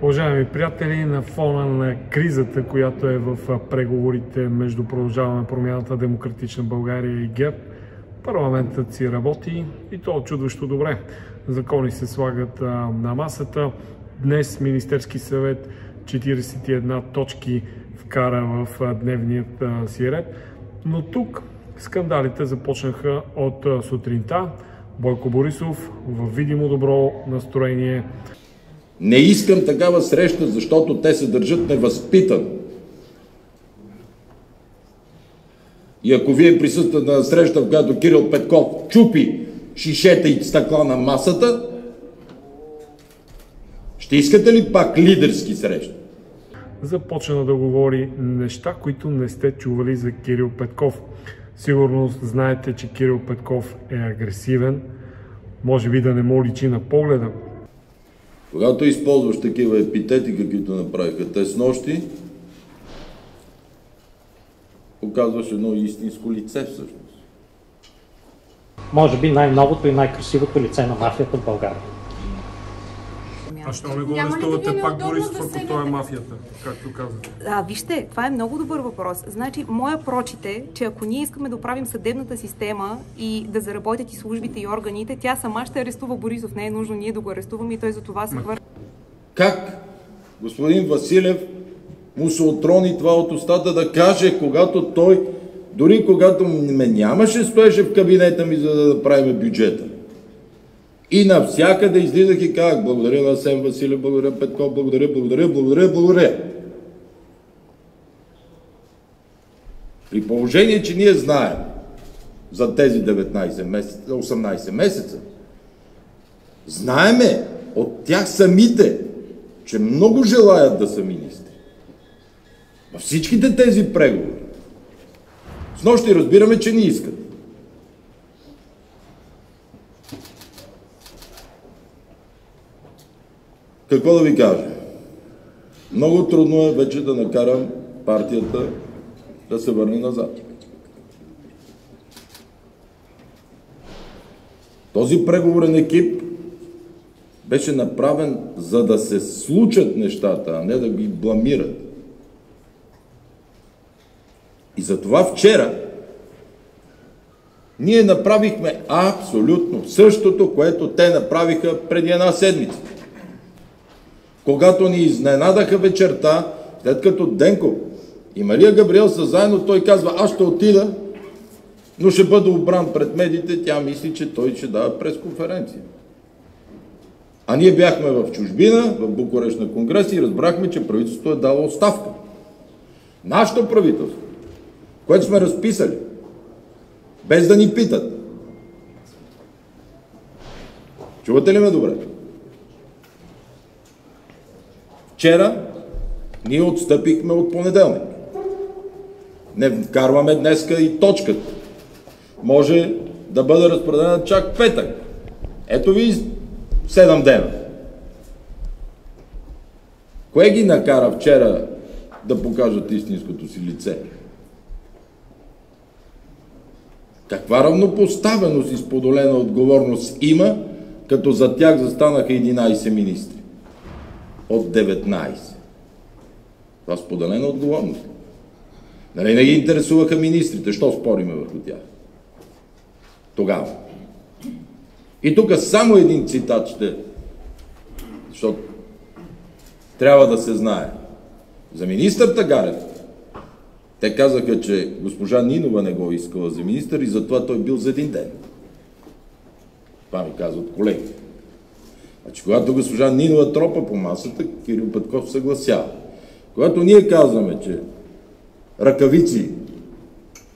Уважаеми приятели, на фона на кризата, която е в преговорите между Продължаваме промяната, Демократична България и ГЕРБ, парламентът си работи и то чудващо добре. Закони се слагат на масата. Днес Министерски съвет 41 точки вкара в дневният си ред. Но тук скандалите започнаха от сутринта. Бойко Борисов в видимо добро настроение. Не искам такава среща, защото те се държат невъзпитано. И ако вие присъствате на среща, в която Кирил Петков чупи шишета и стъкла на масата, ще искате ли пак лидерски срещи? Започна да говори неща, които не сте чували за Кирил Петков. Сигурно знаете, че Кирил Петков е агресивен. Може би да не му личи на погледа. Когато използваш такива епитети, каквито направиха те снощи, показваш едно истинско лице всъщност. Може би най-новото и най-красивото лице на мафията в България. А що не го арестувате пак Борисов, ако той е мафията, както казвате? Вижте, това е много добър въпрос. Значи, моя прочит е, че ако ние искаме да оправим съдебната система и да заработят и службите и органите, тя сама ще арестува Борисов. Не е нужно ние да го арестуваме и той за това се хвърля. Как господин Василев му се отрони това от устата да каже, когато той, дори когато ме нямаше, стоеше в кабинета ми, за да направим бюджета. И навсякъде излизах и казах: благодаря на Асен Василев, благодаря Петков, благодаря. При положение, че ние знаем за тези 18 месеца, знаеме от тях самите, че много желаят да са министри. Във всичките тези преговори. Снощи разбираме, че не искат. Какво да ви кажа? Много трудно е вече да накарам партията да се върне назад. Този преговорен екип беше направен, за да се случат нещата, а не да ги бламират. И затова вчера ние направихме абсолютно същото, което те направиха преди една седмица. Когато ни изненадаха вечерта, след като Денков и Мария Габриел са заедно, той казва: аз ще отида, но ще бъда обран пред медиите. Тя мисли, че той ще дава пресконференция. А ние бяхме в чужбина, в Букурещ на конгрес и разбрахме, че правителството е дало оставка. Нашето правителство, което сме разписали, без да ни питат. Чувате ли ме добре? Вчера ние отстъпихме от понеделник. Не вкарваме днеска и точката. Може да бъде разпределена чак петък. Ето ви 7 дена. Кое ги накара вчера да покажат истинското си лице? Каква равнопоставеност и споделена отговорност има, като за тях застанаха 11 министри от 19? Това споделена отговорност. Нали не ги интересуваха министрите? Що спориме върху тях? Тогава. И тук само един цитат ще, защото трябва да се знае. За министър Тагарев те казаха, че госпожа Нинова не го искала за министър и затова той бил за един ден. Това ми казват колеги. Значи, когато госпожа Нинова тропа по масата, Кирил Петков съгласява. Когато ние казваме, че ръкавици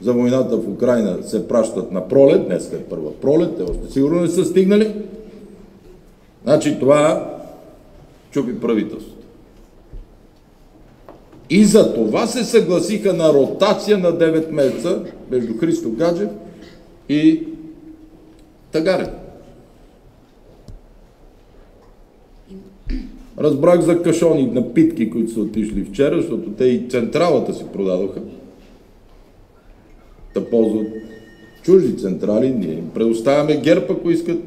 за войната в Украйна се пращат на пролет, днес е първа пролет, те още сигурно не са стигнали, значи това чупи правителството. И за това се съгласиха на ротация на 9 месеца между Христо Гаджев и Тагарев. Разбрах за кашони напитки, които са отишли вчера, защото те и централата си продадоха. Да ползват чужди централи. Ние им предоставяме ГЕРБ, ако искат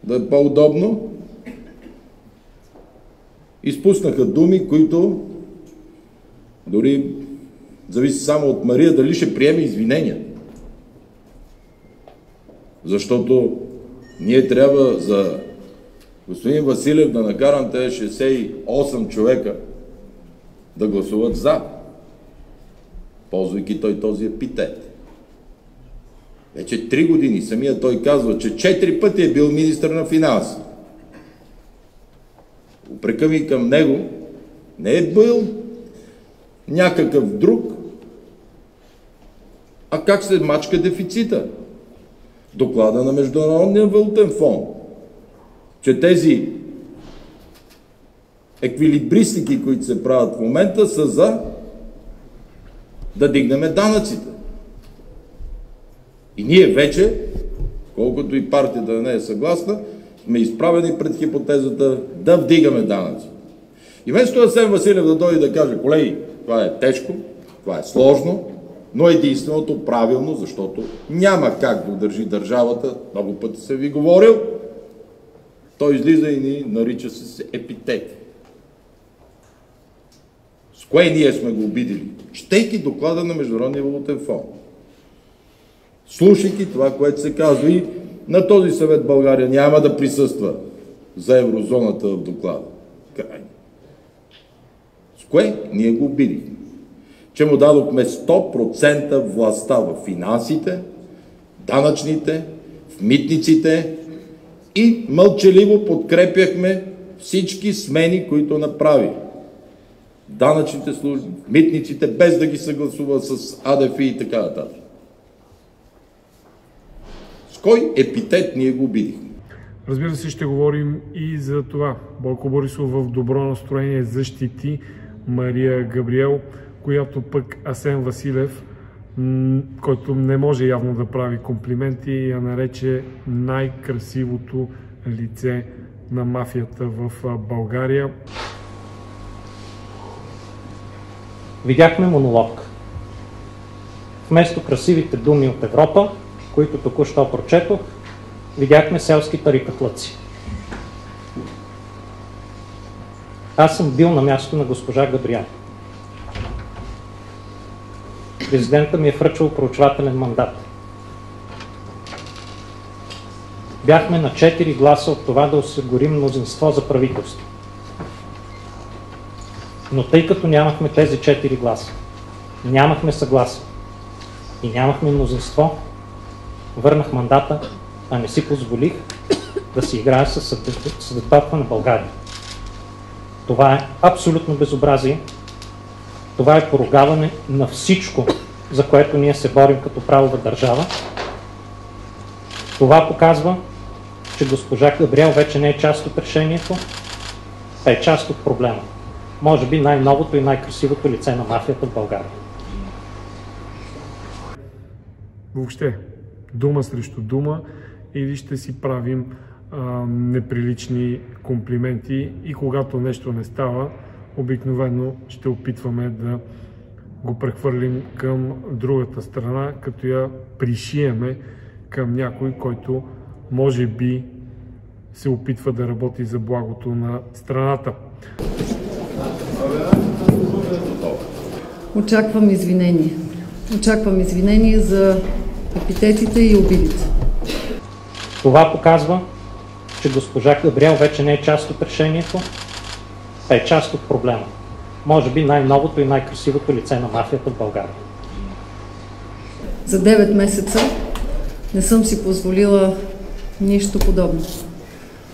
да е по-удобно. изпуснаха думи, които дори зависи само от Мария дали ще приеме извинения. Защото ние трябва за господин Василев да накарам тези 68 човека да гласуват за, ползвайки той този епитет. Вече 3 години самия той казва, че 4 пъти е бил министър на финанси. Упрека ми към него не е бил някакъв друг, а как се мачка дефицита. Доклада на Международния валутен фонд, че тези еквилибристики, които се правят в момента, са за да дигнем данъците. И ние вече, колкото и партията не е съгласна, сме изправени пред хипотезата да вдигаме данъци. И вместо Асен Василев да дойде да каже, колеги, това е тежко, това е сложно, но единственото правилно, защото няма как да държи държавата, много пъти се ви говорил, той излиза и ни нарича с епитети. С кое ние сме го обидили? Четейки доклада на Международния валутен фонд. Слушайки това, което се казва, и на този съвет България няма да присъства за еврозоната в доклада. Крайно. С кое ние го обидихме? Че му дадохме 100% властта в финансите, данъчните, в митниците и мълчаливо подкрепяхме всички смени, които направи. Данъчните служби, митниците, без да ги съгласува с АДФИ и така нататък. С кой епитет ние го обидихме? Разбира се, ще говорим и за това. Бойко Борисов в добро настроение защити Мария Габриел, която пък Асен Василев, който не може явно да прави комплименти, я нарече най-красивото лице на мафията в България. Видяхме монолог. Вместо красивите думи от Европа, които току-що прочетох, видяхме селски тарикатлъци. Аз съм бил на място на госпожа Габриел. Президентът ми е връчил проучвателен мандат. Бяхме на 4 гласа от това да осигурим мнозинство за правителство. Но тъй като нямахме тези 4 гласа, нямахме съгласие и нямахме мнозинство, върнах мандата, а не си позволих да си играя с съдбата на България. Това е абсолютно безобразие. Това е поругаване на всичко, за което ние се борим като правова държава. Това показва, че госпожа Габриел вече не е част от решението, а е част от проблема. Може би най-новото и най-красивото лице на мафията в България. Въобще, дума срещу дума, или ще си правим неприлични комплименти и когато нещо не става, обикновено ще опитваме да го прехвърлим към другата страна, като я пришиеме към някой, който може би се опитва да работи за благото на страната. Очаквам извинение. Очаквам извинение за епитетите и обидите. Това показва, че госпожа Габриел вече не е част от решението, а е част от проблема. Може би най-новото и най-красивото лице на мафията в България. За 9 месеца не съм си позволила нищо подобно.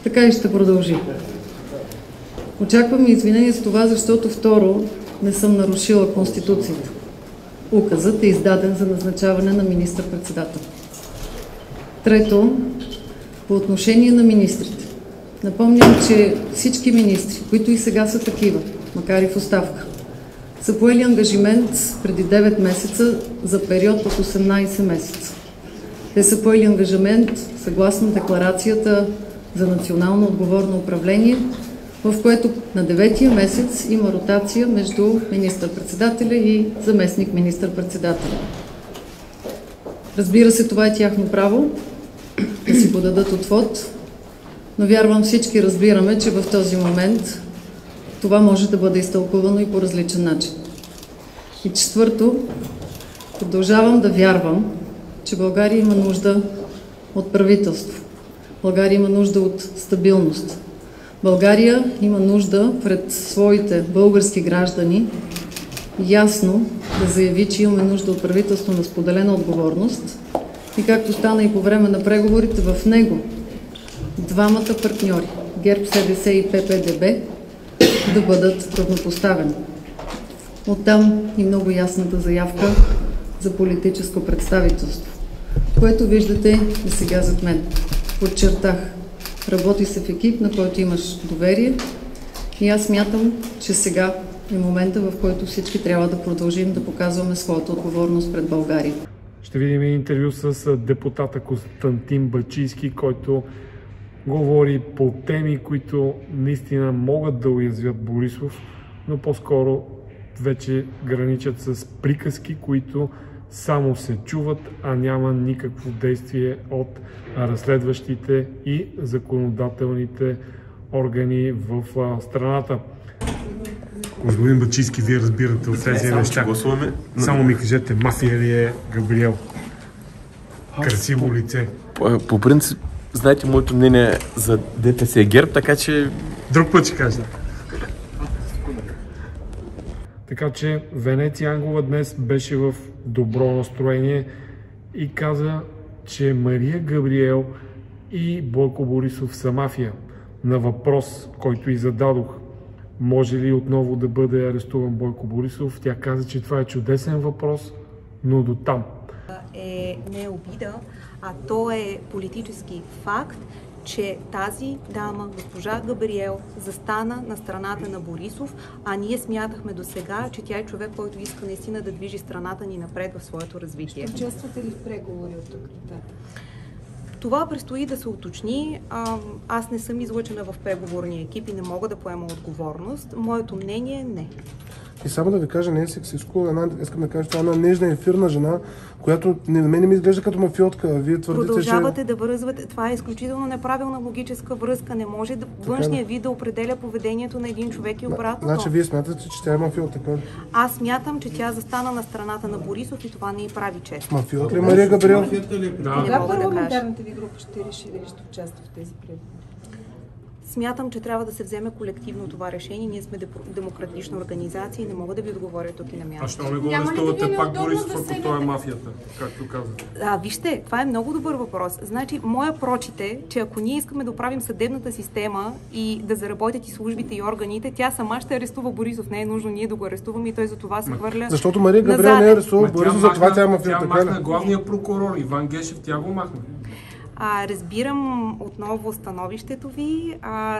Така и ще продължи. Очаквам извинение за това, защото второ, не съм нарушила Конституцията. Указът е издаден за назначаване на министър-председател. Трето, по отношение на министрите. Напомням, че всички министри, които и сега са такива, макар и в оставка, са поели ангажимент преди 9 месеца за период от 18 месеца. Те са поели ангажимент съгласно декларацията за национално отговорно управление, в което на 9-тия месец има ротация между министър-председателя и заместник министър-председателя. Разбира се, това е тяхно право да си подадат отвод, но вярвам всички разбираме, че в този момент това може да бъде изтълкувано и по различен начин. И четвърто, продължавам да вярвам, че България има нужда от правителство. България има нужда от стабилност. България има нужда пред своите български граждани ясно да заяви, че имаме нужда от правителство на споделена отговорност и както стана и по време на преговорите в него, двамата партньори, ГЕРБ, СДС и ППДБ, да бъдат равнопоставени. Оттам и много ясната заявка за политическо представителство, което виждате и сега зад мен. Подчертах, работи се в екип, на който имаш доверие и аз смятам, че сега е момента, в който всички трябва да продължим да показваме своята отговорност пред България. Ще видим интервю с депутата Константин Бачийски, който говори по теми, които наистина могат да уязвят Борисов, но по-скоро вече граничат с приказки, които само се чуват, а няма никакво действие от разследващите и законодателните органи в страната. Господин Бачийски, вие разбирате от тези неща. Само ми кажете, мафия ли е Габриел? Красиво лице. По принцип, знаете моето мнение за ДПС и ГЕРБ, така че... Друг път ще кажа. Така че Венеция Ангова днес беше в добро настроение и каза, че Мария Габриел и Бойко Борисов са мафия. На въпрос, който и зададох, може ли отново да бъде арестуван Бойко Борисов, тя каза, че това е чудесен въпрос, но до там. Не е обида, а то е политически факт, че тази дама, госпожа Габриел, застана на страната на Борисов, а ние смятахме до сега, че тя е човек, който иска наистина да движи страната ни напред в своето развитие. Ще участвате ли в преговори от тук нататък? Това предстои да се уточни. Аз не съм излъчена в преговорния екип и не мога да поема отговорност. Моето мнение е не. И само да ви кажа, не е сексистко, искам да кажа, че това е една нежна ефирна жена, която на мен ми изглежда като мафиотка. Вие твърдите, продължавате да връзвате. Това е изключително неправилна логическа връзка. Не може външния вид да определя поведението на един човек и обратно. Значи вие смятате, че тя е мафиот, така ли? Аз смятам, че тя застана на страната на Борисов и това не й прави чест. Мафиот ли Мария Габриел? Кога парламентарната ви група ще реши дали ще участва в тези преговори? Смятам, че трябва да се вземе колективно това решение. Ние сме демократична организация и не мога да ви отговоря тук и на място. А що не го арестувате пак Борисов, ако той е мафията, както казвате? Вижте, това е много добър въпрос. Значи, моя прочит е, че ако ние искаме да оправим съдебната система и да заработят и службите и органите, тя сама ще арестува Борисов. Не е нужно ние да го арестуваме и той за това се хвърля. Защото Мария Габриел не арестува Борисов, затова тя е мафиот. Тя махна главния прокурор Иван Гешев, тя го махна. Разбирам отново становището ви,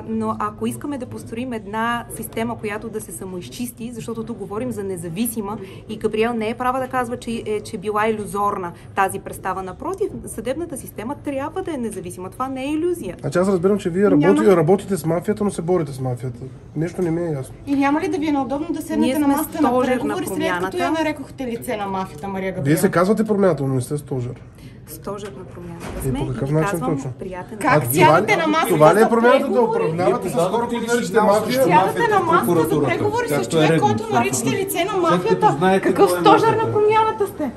но ако искаме да построим една система, която да се самоизчисти, защото тук говорим за независима и Габриел не е права да казва, че била илюзорна тази представа. Напротив, съдебната система трябва да е независима. Това не е илюзия. Аз разбирам, че вие работите с мафията, но се борите с мафията. Нещо не ми е ясно. И няма ли да ви е неудобно да седнете на масата на преговори, след като я нарекохте лице на мафията Мария Габриел? Вие се казвате промяната, но не сте стожер. Стожер на промяната сме и ви казвам приятен. Как сядате на масата това ли е промяната да управлявате с хора, които наричате мафия? Сядате на масата за преговори с човек, който наричате лице на мафията. Какъв стожер на промяната сте?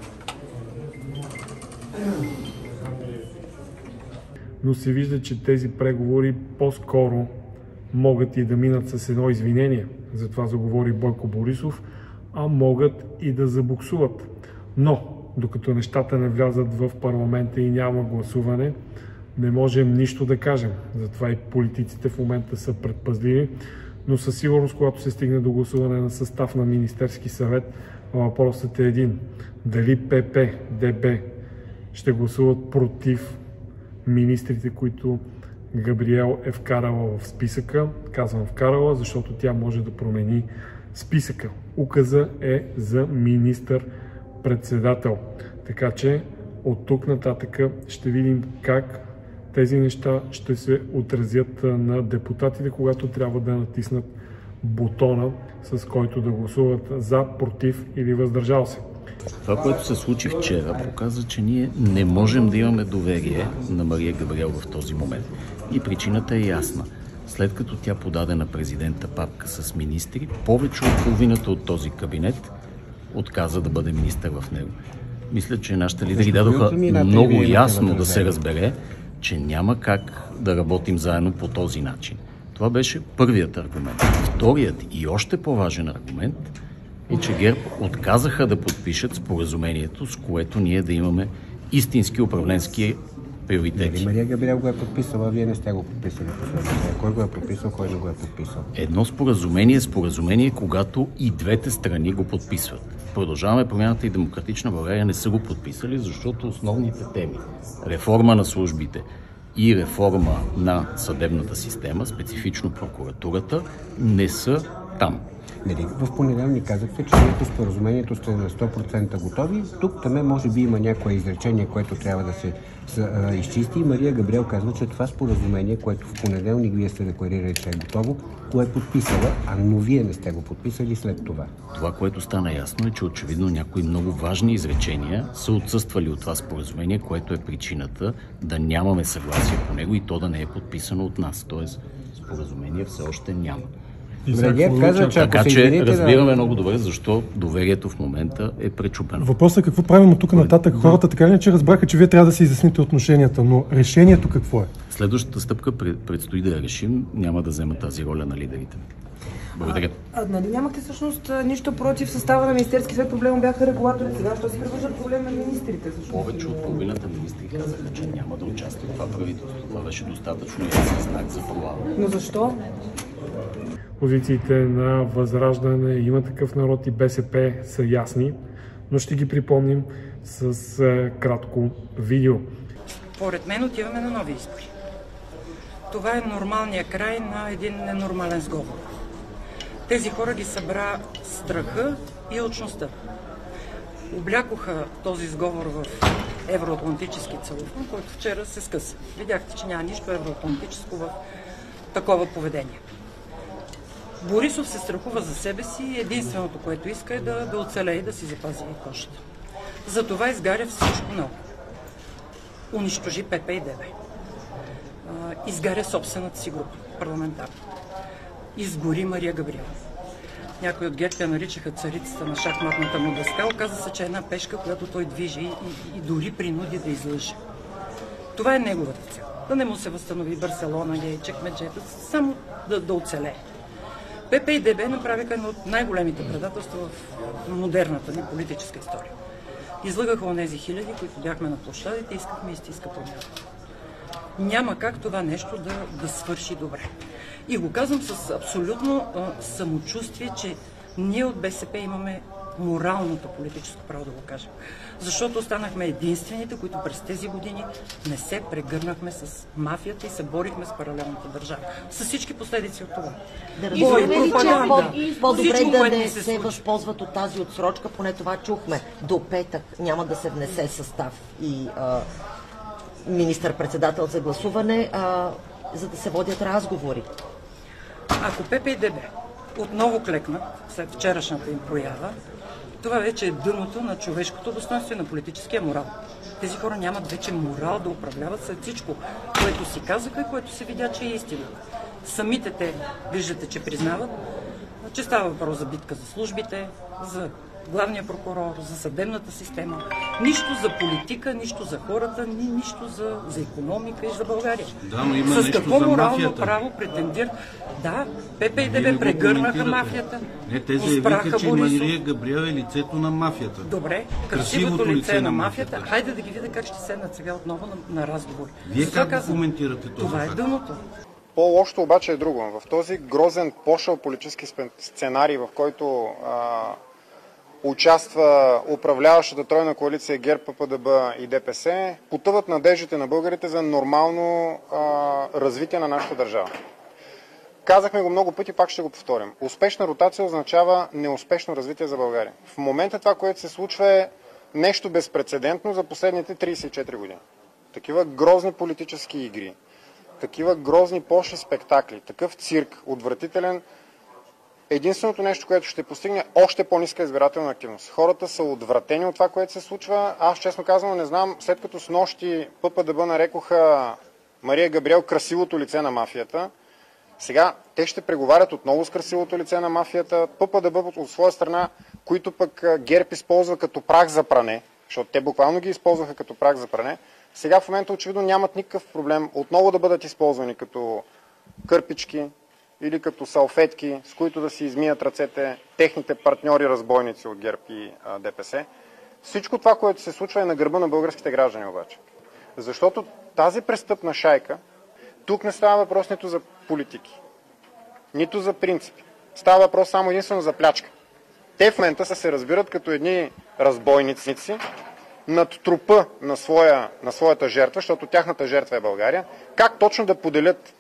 Но се вижда, че тези преговори по-скоро могат и да минат с едно извинение. Затова заговори Бойко Борисов, а могат и да забуксуват. Но докато нещата не влязат в парламента и няма гласуване, не можем нищо да кажем. Затова и политиците в момента са предпазливи, но със сигурност, когато се стигне до гласуване на състав на Министерски съвет, въпросът е един. Дали ПП, ДБ ще гласуват против министрите, които Габриел е вкарала в списъка. Казвам вкарала, защото тя може да промени списъка. Указа е за министър-председател. Така че от тук нататък ще видим как тези неща ще се отразят на депутатите, когато трябва да натиснат бутона, с който да гласуват за, против или въздържал се. Това, което се случи вчера, показва, че ние не можем да имаме доверие на Мария Габриел в този момент. И причината е ясна. след като тя подаде на президента папка с министри, повече от половината от този кабинет отказа да бъде министър в него. Мисля, че нашите лидери дадоха много ясно да се разбере, че няма как да работим заедно по този начин. Това беше първият аргумент. Вторият и още по-важен аргумент е, че ГЕРБ отказаха да подпишат споразумението, с което ние да имаме истински управленски приоритети. Мария Габриел го е подписала, вие не сте го подписали. Кой го е подписал, кой не го е подписал? Едно споразумение, когато и двете страни го подписват. Продължаваме промяната и Демократична България не са го подписали, защото основните теми – реформа на службите и реформа на съдебната система, специфично прокуратурата, не са там. В понеделник казахте, че по споразумението сте на 100% готови. Тук там може би има някое изречение, което трябва да се изчисти. И Мария Габриел казва, че това споразумение, което в понеделник вие сте декларирали, че е готово, го е подписала, но вие не сте го подписали след това. Това, което стана ясно, е, че очевидно някои много важни изречения са отсъствали от това споразумение, което е причината да нямаме съгласие по него и то да не е подписано от нас. Тоест, споразумение все още няма. Така че разбираме много добре защо доверието в момента е пречупено. Въпросът е какво правим от тук нататък. Хората така ли, че разбраха, че вие трябва да се изясните отношенията, но решението какво е? Следващата стъпка предстои да я решим. Няма да взема тази роля на лидерите. Благодаря. Нали нямахте всъщност нищо против състава на Министерски съвет, проблема бяха регулаторите. Сега ще си превършат проблем на министрите. Повече от половината министри казаха, че няма да участват в това правителство. Това беше достатъчно ясен знак за провал. Но защо? Позициите на Възраждане, Има такъв народ и БСП са ясни, но ще ги припомним с кратко видео. Поред мен отиваме на нови избори. Това е нормалният край на един ненормален сговор. Тези хора ги събра страха и алчността. Облякоха този сговор в евроатлантически целофан, който вчера се скъса. Видяхте, че няма нищо евроатлантическо в такова поведение. Борисов се страхува за себе си и единственото, което иска е да оцелее и да си запази кошата. Затова изгаря всичко много. Унищожи ПП и ДБ. Изгаря собствената си група, парламентарна. Изгори Мария Габриел. Някои от ГЕРБ я наричаха царицата на шахматната му дъска. Оказа се, че е една пешка, която той движи и дори принуди да излъже. Това е неговата цел. Да не му се възстанови Барселона, Чекмеджето, само да оцелее. ПП и ДБ направиха едно от най-големите предателства в модерната ни политическа история. Излъгаха онези хиляди, които бяхме на площадите и искахме истинска промяна. Няма как това нещо да свърши добре. И го казвам с абсолютно самочувствие, че ние от БСП имаме моралното политическо право да го кажем. Защото останахме единствените, които през тези години не се прегърнахме с мафията и се борихме с паралелната държава. С всички последици от това. Да разбираме ли, че по-добре да не се възползват от тази отсрочка, поне това чухме. До петък няма да се внесе състав и министър-председател за гласуване, за да се водят разговори. Ако ПП и ДБ отново клекнат след вчерашната им проява, това вече е дъното на човешкото достоинство и на политическия морал. Тези хора нямат вече морал да управляват след всичко, което си казаха и което се видя, че е истина. Самите те виждате, че признават, че става въпрос за битка за службите, за главния прокурор, за съдебната система. Нищо за политика, нищо за хората, нищо за икономика и за България. Да, но има с нещо какво за морално мафията. Право претендират? Да, ПП и ДБ прегърнаха мафията. Не, те заявиха, че Мария Габриел е лицето на мафията. Добре, красивото лице на мафията. Хайде да ги видя как ще седнат сега отново на разговори. Вие как коментирате това? Това е дъното. По-лошото обаче е друго. В този грозен, пошъл политически сценарий, в който участва управляващата тройна коалиция ГЕРБ, ППДБ и ДПС, потъват надеждите на българите за нормално развитие на нашата държава. Казахме го много пъти, пак ще го повторим. Успешна ротация означава неуспешно развитие за България. В момента това, което се случва, е нещо безпрецедентно за последните 34 години. Такива грозни политически игри, такива грозни пошли спектакли, такъв цирк, отвратителен. Единственото нещо, което ще постигне, е още по-ниска избирателна активност. Хората са отвратени от това, което се случва. Аз честно казвам не знам, след като снощи ППДБ нарекоха Мария Габриел красивото лице на мафията, Сега те ще преговарят отново с красивото лице на мафията, ППДБ от своя страна, които пък ГЕРБ използва като прах за пране, защото те буквално ги използваха като прах за пране. Сега в момента очевидно нямат никакъв проблем отново да бъдат използвани като кърпички или като салфетки, с които да си измият ръцете техните партньори разбойници от ГЕРБ и ДПС. Всичко това, което се случва, е на гърба на българските граждани обаче. Защото тази престъпна шайка, тук не става въпрос нито за политики, нито за принципи. Става въпрос само единствено за плячка. Те в момента се разбират като едни разбойници над трупа на своята жертва, защото тяхната жертва е България, как точно да поделят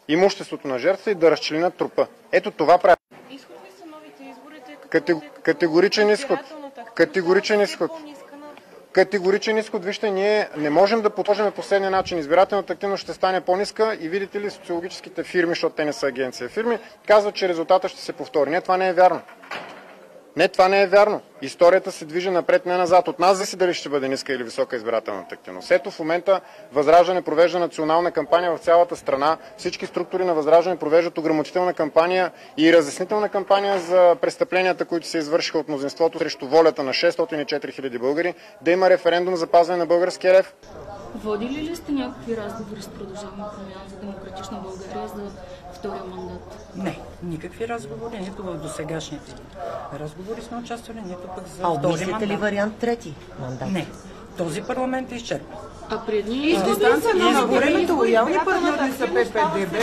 имуществото на жертва и да разчленят трупа. Ето това прави. Изход ли са новите избори? Категоричен изход. Категоричен изход. Категоричен изход. Вижте, ние не можем да подложим последния начин. Избирателната активност ще стане по-ниска и видите ли социологическите фирми, защото те не са агенция фирми, казват, че резултата ще се повтори. Не, това не е вярно. Не, това не е вярно. Историята се движи напред, не назад. От нас зависи дали ще бъде ниска или висока избирателната активност. Ето в момента Възраждане провежда национална кампания в цялата страна. Всички структури на Възраждане провеждат ограмотителна кампания и разяснителна кампания за престъпленията, които се извършиха от мнозинството срещу волята на 604 000 българи, да има референдум за пазване на българския лев. Водили ли сте някакви разговори с Продължаваме промяна за Демократична България за втория мандат? Не, никакви разговори, нито в досегашните разговори сме участвали, нито пък за втори мандат. Обмисляте ли вариант трети мандат? Не. Този парламент е изчерпан. А преди дистанция на времето лоялни партньори са ППДБ,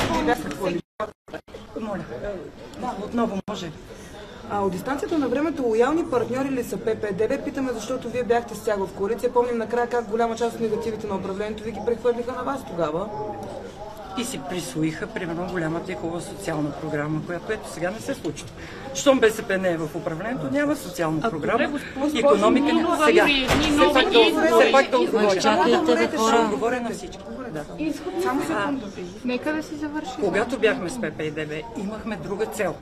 Моля, отново може. От дистанцията на времето лоялни партньори ли са ППДБ? Питаме, защото вие бяхте с тях в коалиция. Помним накрая как голяма част от негативите на управлението ви ги прехвърлиха на вас тогава. И си присвоиха, примерно, голямата и хубава социална програма, която ето сега не се случва. Щом БСП не е в управлението, няма социална програма. Икономика няма. Сега. Все пак да отговоря. Чакайте, хора. Ще отговоря на всички. Само секунда. Нека да си завърши. Когато бяхме с ППДБ, имахме друга цел.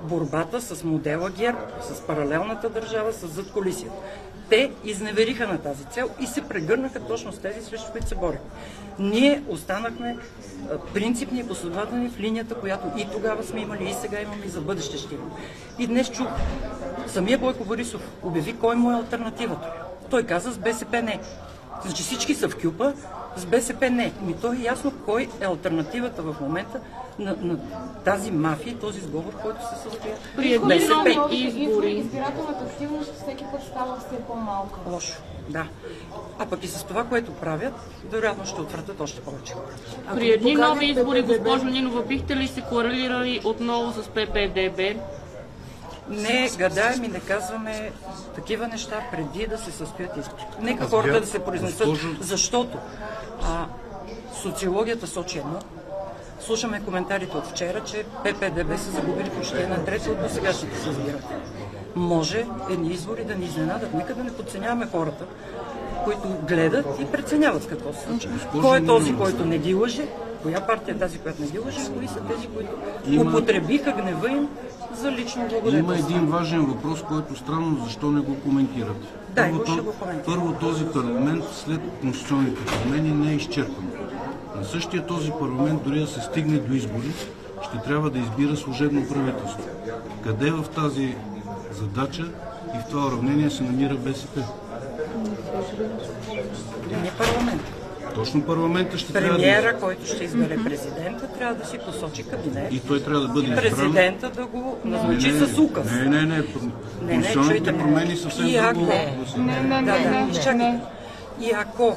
Борбата с модела ГЕРБ, с паралелната държава, с задкулисията. Те изневериха на тази цел и се прегърнаха точно с тези, срещу които се борят. Ние останахме принципни и последователни в линията, която и тогава сме имали, и сега имаме, и за бъдеще ще имаме. И днес чух, самия Бойко Борисов обяви кой му е алтернативата. Той каза с БСП не. Значи всички са в кюпа, с БСП не. Ми то е ясно кой е алтернативата в момента на тази мафия, този сговор, който се състоя. При едни нови избори избирателната активност всеки път става все по-малка. Лошо, да. А пък и с това, което правят, вероятно ще отвратят още повече хора. При едни нови избори, госпожо Нинова, бихте ли се коалирали отново с ППДБ? Не гадаем и не казваме такива неща преди да се състоят избори. Нека хората да се произнесат, защото социологията сочи едно. Слушаме коментарите от вчера, че ППДБ са загубили почти 1/3 от досегашните си избиратели. Може едни избори да ни изненадат. Нека да не подценяваме хората, които гледат и преценяват какво се случва. Кой е този, който не ги лъже? Коя партия е тази, която не ги лъже? Кои са тези, които употребиха гнева им за лично благодетелство? Има един важен въпрос, който странно защо не го коментирате. Първо, този парламент след конституционните промени не е изчерпан. На същия този парламент, дори да се стигне до избори, ще трябва да избира служебно правителство. Къде в тази задача и в това уравнение се намира БСП? Не парламент. Точно парламента ще трябва да... Премиера, който ще избере президента, трябва да си посочи кабинет. И той трябва да бъде избран. Президента да го назначи с указ. Не. Конституционните промени съвсем друго. Изчакайте. И ако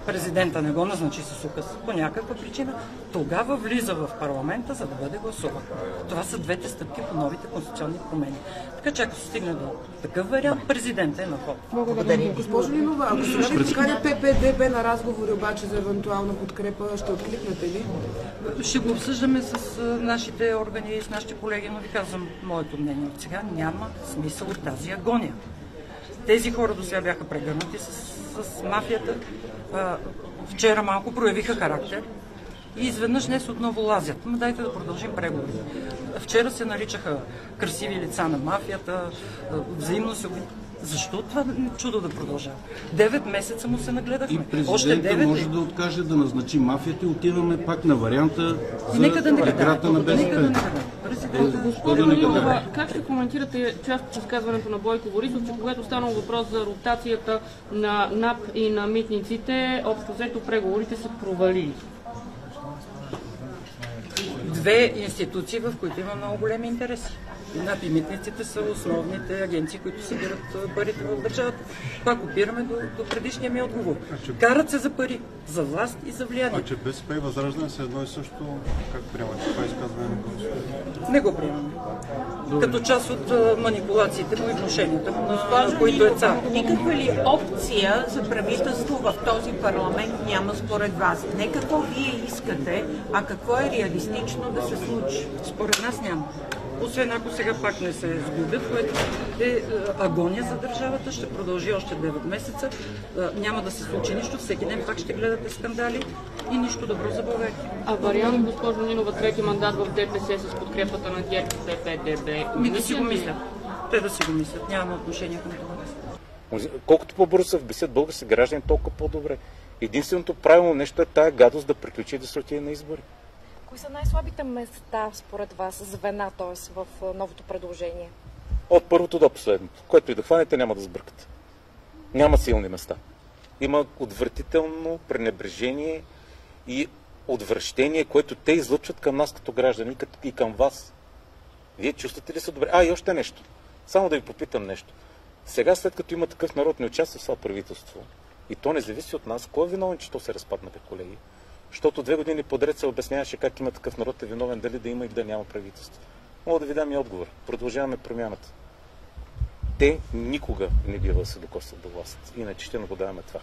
президента не го назначи с указ по някаква причина, тогава влиза в парламента, за да бъде гласуван. Това са двете стъпки по новите конституционни промени. Така че ако се стигне до такъв вариант, президентът е на ход. Благодаря. Госпожо Нинова, ако сега ви поканя ППДБ на разговори обаче за евентуална подкрепа, ще откликнете ли? Ще го обсъждаме с нашите органи и с нашите колеги, но ви казвам моето мнение. От сега няма смисъл от тази агония. Тези хора до сега бяха прегърнати с мафията. Вчера малко проявиха характер и изведнъж днес отново лазят. Но дайте да продължим преговори. Вчера се наричаха красиви лица на мафията, взаимно се... Защо това чудо да продължава? 9 месеца му се нагледахме. И президента може да откаже да назначи мафията и отиваме пак на варианта за преграда на БСП. Госпожо Нинова, как ще коментирате част от изказването на Бойко Борисов, че когато станало въпрос за ротацията на НАП и на митниците, общо взето преговорите са провалили? Две институции, в които има много големи интереси. НАП и митниците са основните агенции, които събират парите в държавата. Пак опираме до предишния ми отговор. Карат се за пари, за власт и за влияние. А че БСП и Възраждане са едно и също, как приемате това изказване? Не го приемаме. Като част от манипулациите по отношенията на които е цар. Никаква ли опция за правителство в този парламент няма според вас? Не какво вие искате, а какво е реалистично да се случи? Според нас няма. Освен ако сега пак не се сгубят, което е агония за държавата, ще продължи още 9 месеца, няма да се случи нищо, всеки ден пак ще гледате скандали и нищо добро за България. А вариант, госпожо Нинова, трети мандат в ДПС с подкрепата на ГЕРБ и ПП-ДБ? Да си го мислят. Те да си го мислят. Нямаме отношение към това. Колкото по-бързо се вбесят български граждани, толкова по-добре. Единственото правилно нещо е тая гадост да приключи и да се отиде на избори. Кои са най-слабите места, според вас, звена, т.е. в новото предложение? От първото до последното. Което и да хванете, няма да сбъркате. Няма силни места. Има отвратително пренебрежение и отвращение, което те излъчват към нас като граждани и към вас. Вие чувствате ли се добре? И още нещо. Само да ви попитам нещо. Сега, след като има такъв народ, не участва в това правителство, и то не зависи от нас, кой е виновен, че то се разпадна, колеги? Защото 2 години подред се обясняваше как има такъв народ е виновен, дали да има или да няма правителство. Мога да ви дам и отговор. Продължаваме промяната. Те никога не бива да се докосват до власт. Иначе ще наблюдаваме това.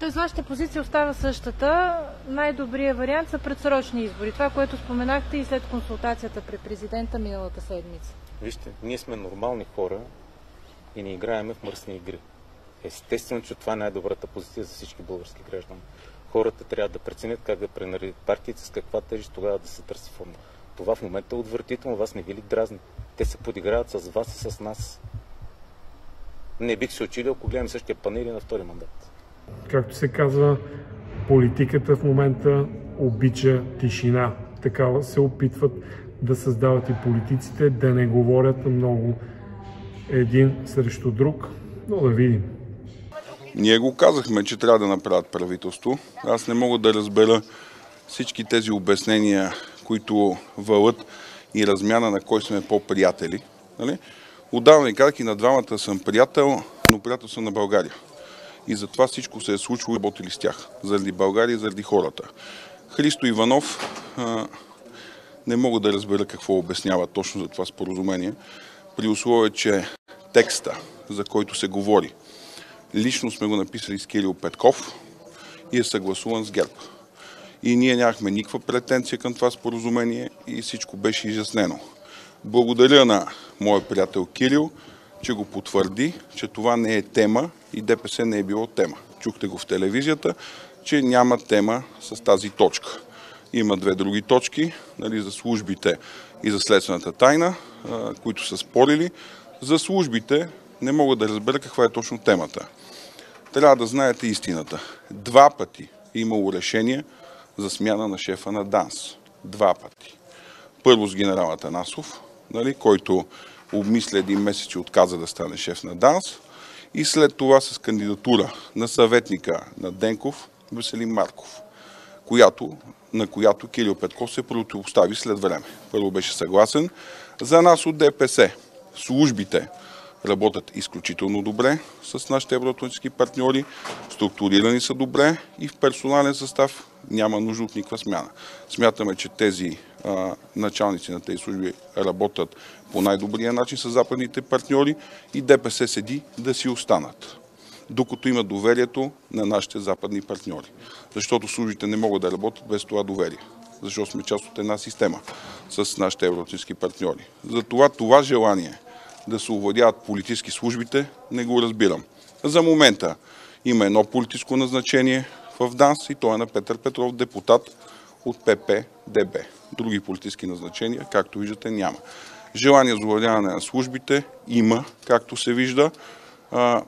Тоест, вашата позиция остава същата. Най-добрият вариант са предсрочни избори. Това, което споменахте и след консултацията при президента миналата седмица. Вижте, ние сме нормални хора и не играеме в мръсни игри. Естествено, че това е най-добрата позиция за всички български граждани. Хората трябва да преценят как да пренаредят партиите, с каква тежест, тогава да се търси форма. Това в момента е отвратително, вас не ви ли дразни? Те се подиграват с вас и с нас. Не бих се учили, ако гледам същия панел на втори мандат. Както се казва, политиката в момента обича тишина. Такава се опитват да създават и политиците, да не говорят много един срещу друг, но да видим. Ние го казахме, че трябва да направят правителство. Аз не мога да разбера всички тези обяснения, които вълът и размяна на кой сме по-приятели. Нали? Отдавна и казах, и на двамата съм приятел, но приятел съм на България. И затова всичко се е случило и работили с тях. Заради България и заради хората. Христо Иванов, не мога да разбера какво обяснява точно за това споразумение, при условие, че текста, за който се говори, лично сме го написали с Кирил Петков и е съгласуван с ГЕРБ. И ние нямахме никаква претенция към това споразумение и всичко беше изяснено. Благодаря на моя приятел Кирил, че го потвърди, че това не е тема и ДПС не е било тема. Чухте го в телевизията, че няма тема с тази точка. Има 2 други точки, нали, за службите и за следствената тайна, които са спорили. За службите не мога да разбера каква е точно темата. Трябва да знаете истината. 2 пъти е имало решение за смяна на шефа на ДАНС. 2 пъти. Първо с генерал Атанасов, нали, който обмисля 1 месец и отказа да стане шеф на ДАНС. И след това с кандидатура на съветника на Денков, Веселин Марков, на която Кирил Петков се противопостави след време. Първо беше съгласен. За нас от ДПС службите работят изключително добре с нашите евроатлантически партньори, структурирани са добре и в персонален състав няма нужда от никаква смяна. Смятаме, че тези началници на тези служби работят по най-добрия начин с западните партньори и ДПС седи да си останат, докато има доверието на нашите западни партньори. Защото службите не могат да работят без това доверие. Защото сме част от една система с нашите евроатлантически партньори. Затова това желание да се овладяват политически службите не го разбирам. За момента има едно политическо назначение в ДАНС и то е на Петър Петров, депутат от ПП-ДБ. Други политически назначения, както виждате, няма. Желание за овладяване на службите има, както се вижда.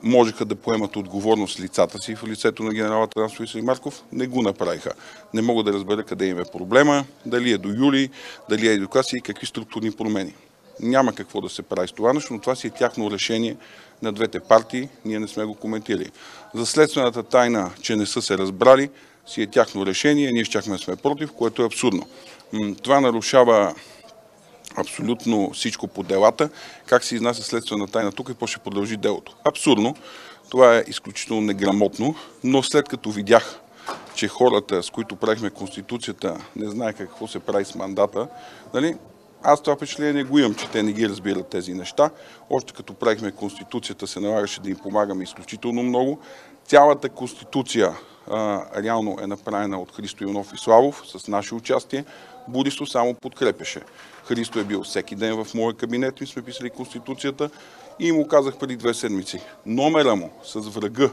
Можеха да поемат отговорност лицата си в лицето на генерал Атанасов и Веселин Марков. Не го направиха. Не мога да разбера къде им е проблема, дали е до юли, дали е до класи и какви структурни промени. Няма какво да се прави с това нещо, но това си е тяхно решение на двете партии. Ние не сме го коментирали. За следствената тайна, че не са се разбрали, си е тяхно решение. Ние щяхме да сме против, което е абсурдно. Това нарушава абсолютно всичко по делата. Как се изнася следствена тайна тук и после ще продължи делото. Абсурдно. Това е изключително неграмотно, но след като видях, че хората, с които правихме Конституцията, не знаеха какво се прави с мандата, нали? Аз това впечатление не го имам, че те не ги разбират тези неща. Още като правихме Конституцията, се налагаше да им помагаме изключително много. Цялата Конституция реално е направена от Христо Иванов и Славов с наше участие. Борисов само подкрепяше. Христо е бил всеки ден в моя кабинет, ми сме писали Конституцията и му казах преди 2 седмици. Номера му с врага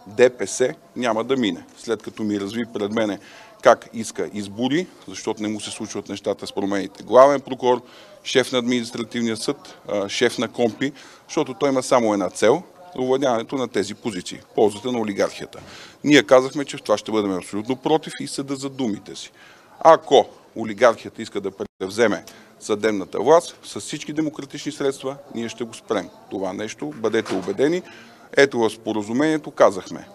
ДПС няма да мине. След като ми разви пред мене как иска избори, защото не му се случват нещата с промените. Главен прокурор, шеф на административния съд, шеф на КОМПИ, защото той има само една цел – овладяването на тези позиции, ползата на олигархията. Ние казахме, че в това ще бъдем абсолютно против и съда за думите си. Ако олигархията иска да превземе съдебната власт, с всички демократични средства, ние ще го спрем. Това нещо, бъдете убедени. Ето в споразумението казахме.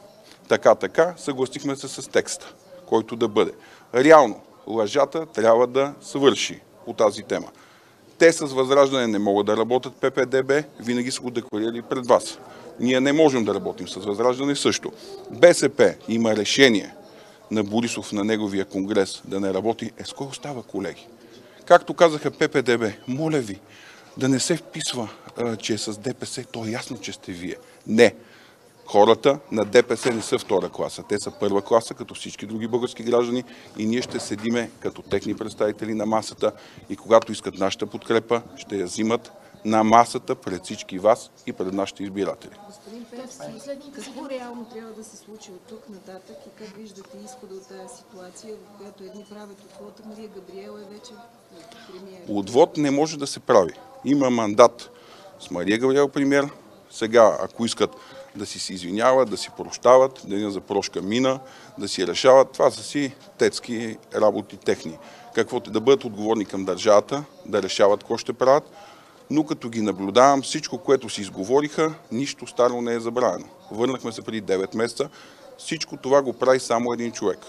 Така, съгласихме се с текста, който да бъде. Реално, лъжата трябва да свърши по тази тема. Те с Възраждане не могат да работят ППДБ, винаги са го декларирали пред вас. Ние не можем да работим с Възраждане също. БСП има решение на Борисов на неговия конгрес да не работи. С кой остава, колеги? Както казаха ППДБ, моля ви да не се вписва, че е с ДПС, то е ясно, че сте вие. Не. Хората на ДПС не са втора класа. Те са първа класа, като всички други български граждани и ние ще седиме като техни представители на масата и когато искат нашата подкрепа, ще я взимат на масата пред всички вас и пред нашите избиратели. Господин Певски, какво реално трябва да се случи от тук нататък и как виждате изхода от тази ситуация, в която едни правят отвод, Мария Габриел е вече премиер? Отвод не може да се прави. Има мандат с Мария Габриел премиер. Сега, ако искат да си извиняват, да си прощават, деня за прошка мина, да си решават, това са си тетски работи техни. Каквото да бъдат отговорни към държавата, да решават какво ще правят, но като ги наблюдавам, всичко, което си изговориха, нищо старо не е забравено. Върнахме се преди 9 месеца. Всичко това го прави само един човек.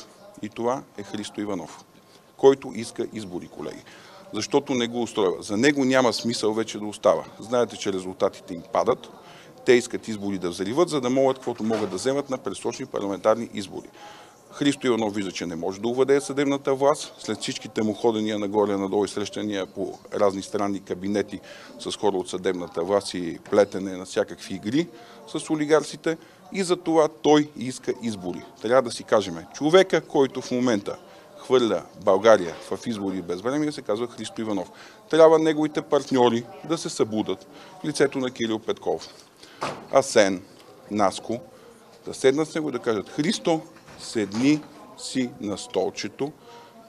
И това е Христо Иванов, който иска избори, колеги. Защото не го устройва. За него няма смисъл вече да остава. Знаете, че резултатите им падат. Те искат избори да взриват, за да могат каквото могат да вземат на предсрочни парламентарни избори. Христо Иванов вижда, че не може да овладее съдебната власт. След всичките му ходения нагоре-надолу и срещания по разни странни кабинети с хора от съдебната власт и плетене на всякакви игри с олигарсите. И за това той иска избори. Трябва да си кажем, човека, който в момента хвърля България в избори без време, се казва Христо Иванов. Трябва неговите партньори да се събудат в лицето на Кирил Петков, Асен, Наско, да седнат с него и да кажат: Христо, седни си на столчето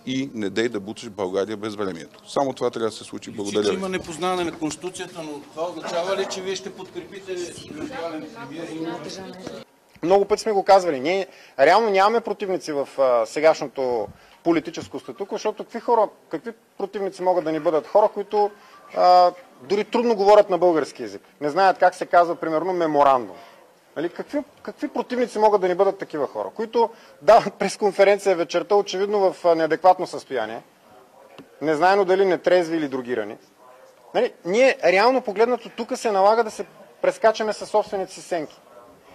и не дей да буташ България без времето. Само това трябва да се случи. Благодаря ви. Има непознаване на Конституцията, но това означава ли, че вие ще подкрепите евентуален премиер? Много пъти сме го казвали. Ние реално нямаме противници в сегашното политическо статукво, защото какви противници могат да ни бъдат? Хора, които дори трудно говорят на български език. Не знаят как се казва, примерно, меморандум. Нали? Какви противници могат да ни бъдат такива хора, които дават пресконференция вечерта, очевидно в неадекватно състояние, незнайно дали нетрезви или другирани. Нали? Ние реално погледнато тук се налага да се прескачаме със собствените си сенки.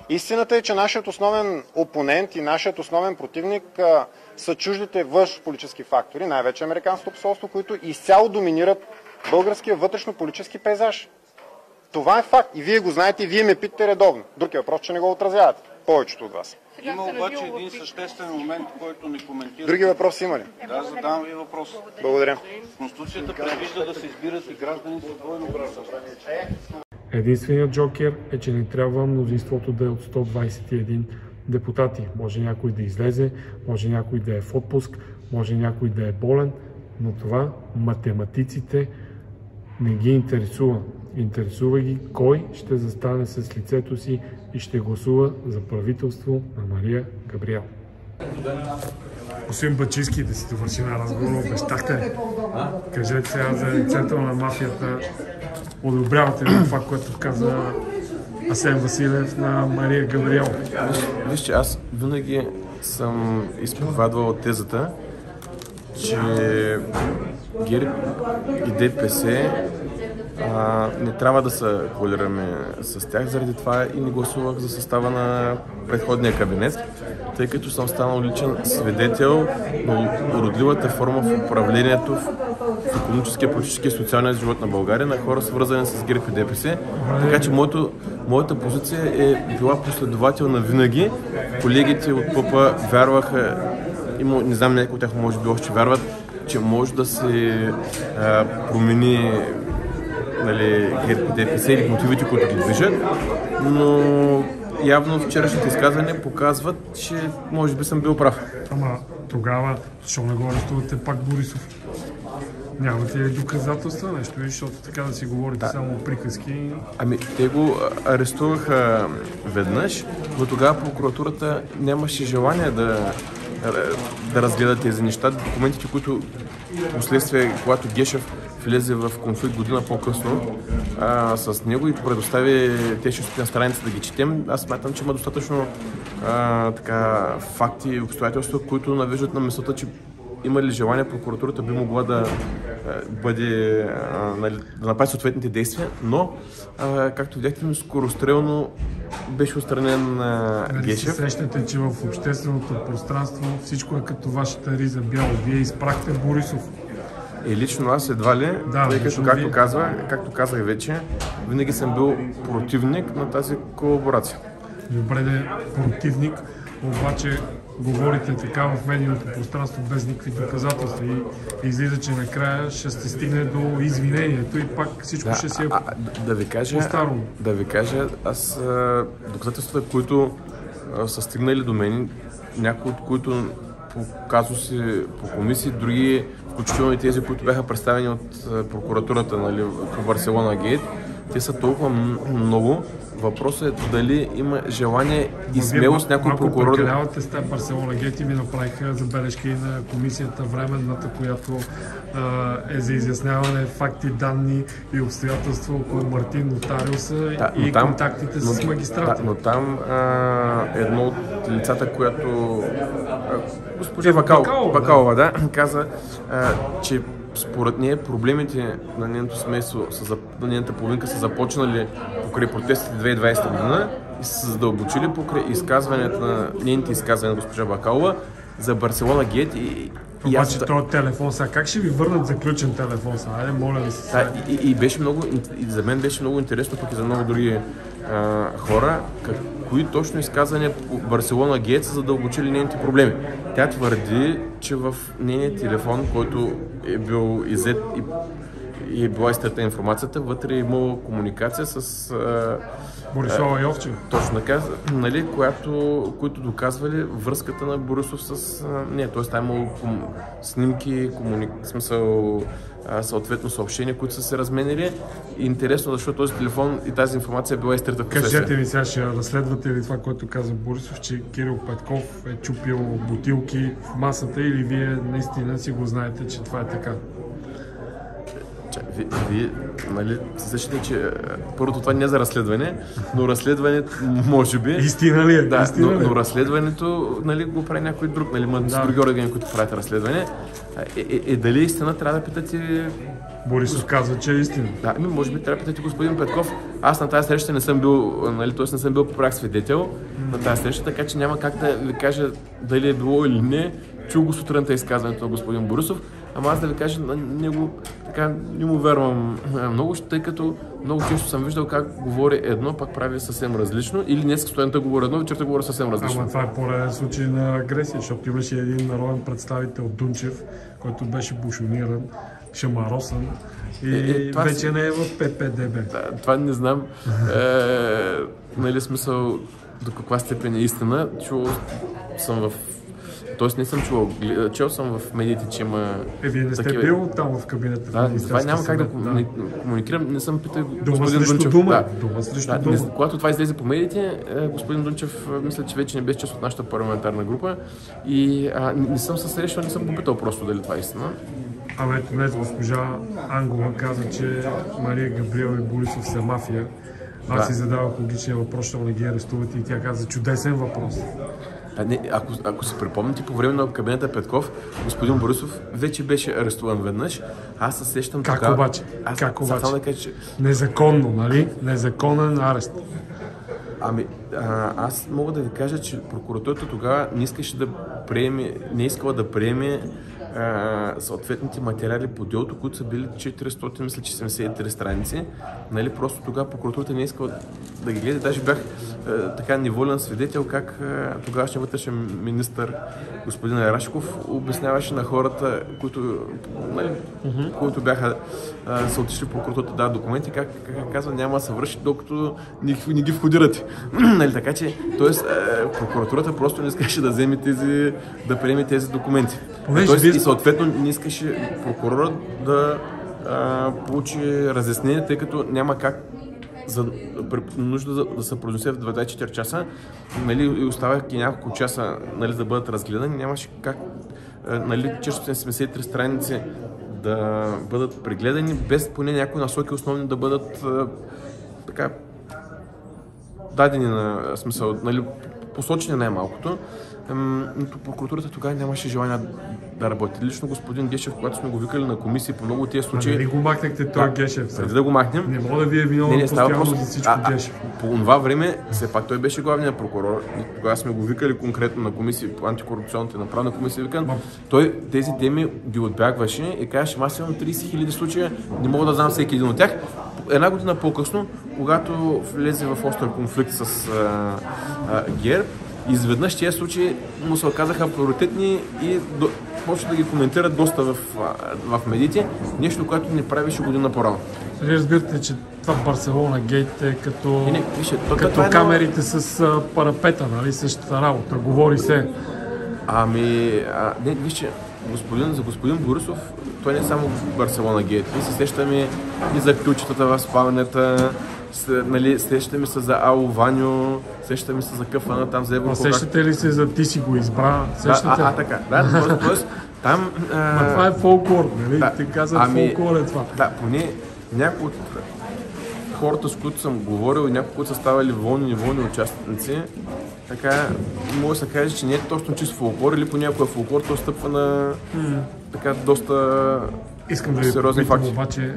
Истината е, че нашият основен опонент и нашият основен противник са чуждите външнополитически фактори, най-вече американското посолство, които изцяло доминират българския вътрешно-политически пейзаж. Това е факт. И вие го знаете, и вие ме питате редовно. Друг е въпрос, че не го отразявате. Повечето от вас. Има обаче един съществен момент, който не коментира. Други въпроси има ли? Да, задавам ви въпрос. Благодаря. Конституцията предвижда да се избират и граждани с двойно гражданство. Единственият джокер е, че не трябва мнозинството да е от 121 депутати. Може някой да излезе, може някой да е в отпуск, може някой да е болен, но това математиците не ги интересува. Интересува ги кой ще застане с лицето си и ще гласува за правителство на Мария Габриел. Господин Бачийски, да си довърши на разговор, обещахте. Кажете сега за лицето на мафията. Одобрявате ли това, което каза Асен Василев на Мария Габриел? Вижте, аз винаги съм изповядвал тезата, че ГЕРБ и ДПС не трябва да се коалираме с тях, заради това и не гласувах за състава на предходния кабинет, тъй като съм станал личен свидетел на уродливата форма в управлението в икономическия, политическия и социалния живот на България на хора, свързани с ГЕРБ и ДПС. Така че моята позиция е била последователна винаги. Колегите от ПП вярваха, не знам, някои от тях може би още вярват, че може да се промени ГЕРБ и ДПС или мотивите, които ги движат, но явно вчерашните изказвания показват, че може би съм бил прав. Ама тогава, защо не го арестувате пак Борисов? Нямате ли доказателства, нещо, защото така да си говорите само приказки? Ами, те го арестуваха веднъж, но тогава прокуратурата нямаше желание да разгледа тези неща. Документите, които последствие, когато Гешев влезе в конфликт година по-късно с него и предостави тези на страница да ги четем, аз смятам, че има достатъчно факти и обстоятелства, които навеждат на мисълта, че има ли желание прокуратурата би могла да направи съответните действия, но както видяхте, скорострелно беше отстранен Гешев. Се сещате, че в общественото пространство всичко е като вашата риза бяло. Вие изпрахте Борисов. Лично аз едва ли, тъй като, както казах вече, винаги съм бил противник на тази колаборация. Добре да е противник, обаче говорите така в медийното пространство без никакви доказателства и излиза, че накрая ще се стигне до извинението и пак всичко ще се по-старому. Да ви кажа, аз доказателствата, които са стигнали до мен, някои от които по казуси, по комисии, други, включително и тези, които бяха представени от прокуратурата по Барселона Гейт, те са толкова много. Въпросът е дали има желание и смелост някой прокурор. Малко прекалявате с тази Барселона Гейт и ми направиха забележки на комисията временната, която е за изясняване факти, данни и обстоятелства около Мартин Нотариуса и контактите с магистрата. Но там едно от лицата, което госпожа Бакалова каза, че според нея проблемите на нейното семейство, на нейната половинка са започнали покрай протестите 2020 година и са се задълбочили покрай нейните изказвания на госпожа Бакалова за Барселона Гейт Обаче този телефон сега, как ще ви върнат заключен телефон сега? Айде, моля ви се. И беше много, и за мен беше много интересно, пък и за много други хора, кои точно изказвания по Барселона Гейт са задълбочили нейните проблеми. Тя твърди, че в нейния телефон, който е бил иззет и е била изтрета информацията, вътре е имало комуникация с Борисова Йовчева. Точно така, които доказвали връзката на Борисов с нея. Тоест, там имало снимки, съответно съобщения, които са се разменили. Интересно, защото този телефон и тази информация е била изтрета в последствие. Кажете ми сега, ще разследвате ли това, което каза Борисов, че Кирил Петков е чупил бутилки в масата, или вие наистина си го знаете, че това е така? Вие, се сещате, че първото това не е за разследване, но разследването може би... Истина ли е? Да, но разследването го прави някой друг, има други органи, които правят разследване. Дали истина, трябва да питате... Борисов казва, че е истина. Да, може би трябва да питате господин Петков. Аз на тази среща не съм бил, не съм бил пряк свидетел на тази среща, така че няма как да ви кажа дали е било или не. Чул го сутринта изказването на господин Борисов, ама аз да ви кажа, не му вярвам много, тъй като много често съм виждал как говори едно, пак прави съвсем различно, или днес студента говори едно, вечерта говори съвсем различно. Ама това е пореден случай на агресия, защото имаше един народен представител Дунчев, който беше бушониран, шамаросан и вече не е в ППДБ. Това не знам, смисъл до каква степен е истина. Чул съм в Тоест не съм чувал. Чел съм в медиите, че има... Вие не сте бил там в кабинета? Да, това няма как да комуникирам. Не съм питал господин Дунчев. Дума срещу дума. Когато това излезе по медиите, господин Дунчев мисля, че вече не беше част от нашата парламентарна група и не съм се срещал, не съм попитал просто дали това е истина. Ето днес госпожа Ангова каза, че Мария Габриел и Борисов са мафия. Аз си задавах логичния въпрос, защото не ги арестувате и тя каза чудесен въпрос. Ако се припомните, по време на кабинета Петков, господин Борисов вече беше арестуван веднъж. Аз се сещам как тогава... обаче? Как обаче? Незаконно, нали? Незаконен арест. Аз мога да ви кажа, че прокуратурата тогава не искала да приеме съответните материали по делото, които са били 473 страници. Нали, просто тогава прокуратурата не искала да ги гледа. Даже бях така неволен свидетел как тогавашният вътрешен министър господин Рашков обясняваше на хората, които бяха са отишли в прокуратурата да дават документи, как казва, няма да се върши, докато не ги входирате. Нали, така че, прокуратурата просто не искаше да вземе да приеме тези документи. И съответно не искаше прокурорът да получи разяснение, тъй като няма как нужда да се произнесе в 24 часа, нали, и оставяйки няколко часа, нали, да бъдат разгледани, нямаше как 473 страници да бъдат прегледани, без поне някои насоки основни да бъдат така дадени на смисъл, нали, посочени най-малкото. Но прокуратурата тогава нямаше желание да работи. Лично господин Гешев, когато сме го викали на комисии по много от тези случаи... Не го махнахте той Гешев? Преди да го махнем... Не мога да ви е виновен постоянно за всичко Гешев. По това време, все пак той беше главният прокурор. Тогава сме го викали конкретно на комисии по антикорупционната и на правна комисия. Той тези теми ги отбягваше и казваше, аз имам 30 000 случая, не мога да знам всеки един от тях. Една година по-късно, когато влезе в остър конфликт с ГЕРБ, изведнъж тези случаи му се оказаха приоритетни и почва да ги коментират доста в медиите, нещо, което не правеше година по-рано. Вие разбирате, че това Барселона гейт е като камерите с парапета, нали, същата работа, говори се. Вижте, за господин Борисов, той не е само Барселона гейт. Ние се сещаме и за ключетата в спалнята, нали, сещаме се за Ало Ваньо, сещаме се за къфана там за Европа. Сещате ли се за ти си го избра? Така. Тоест, там... това е фолклор, нали? Ти казват фолклор е това. Да, поне някои от хората, с които съм говорил и някои, които са ставали волни участници, така, може да се каже, че не е точно чист фолклор или понякога фолклор, то стъпва на така доста сериозни факти. Обаче,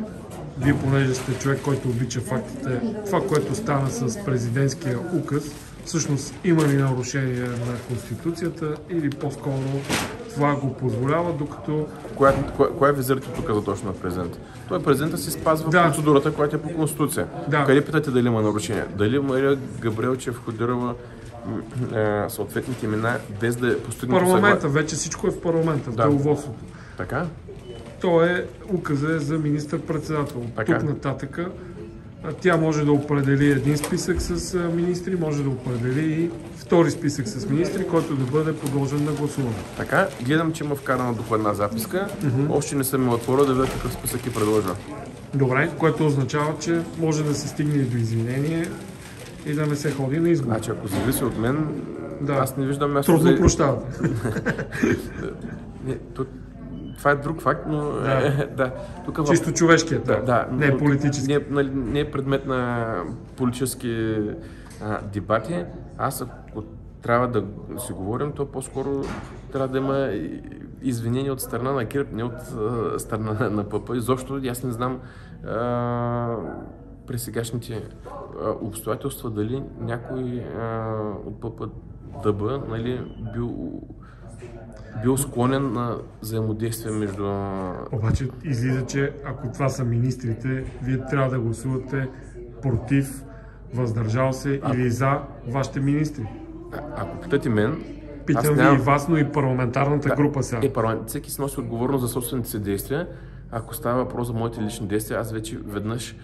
вие, понеже сте човек, който обича фактите, това, което стана с президентския указ, всъщност има ли нарушение на Конституцията или по-скоро това го позволява, докато... Коя е визирате тук за точно на президента? Той президента си спазва процедурата, която е по Конституция. Къде питате дали има нарушение? Дали Мария Габриел е входирала съответните имена без да е постигнато парламента, вече всичко е в парламента, в деловодството. Така? То е указа за министър-председател. Тук нататъка тя може да определи един списък с министри, може да определи и втори списък с министри, който да бъде подложен на гласуване. Така, гледам, че има вкарана докладна записка. Още не съм отворил да видя какъв списък е предложил. Добре, което означава, че може да се стигне до извинение и да не се ходи на избор. Значи, ако зависи от мен, аз не виждам място. Трудно прощавате. Това е друг факт, но... Тук чисто човешкият, не е политически. Не е предмет на политически дебати. Аз, ако трябва да си говорим, то по-скоро трябва да има извинения от страна на ГЕРБ, не от страна на ПП. Изобщо аз не знам при сегашните обстоятелства дали някой от ПП ДБ бил склонен на взаимодействие между... Обаче излиза, че ако това са министрите, вие трябва да гласувате против, въздържал се или за вашите министри. Ако питате мен... Питам ви и вас, но и парламентарната група сега. Всеки си носи отговорност за собствените си действия. Ако става въпрос за моите лични действия, аз вече веднъж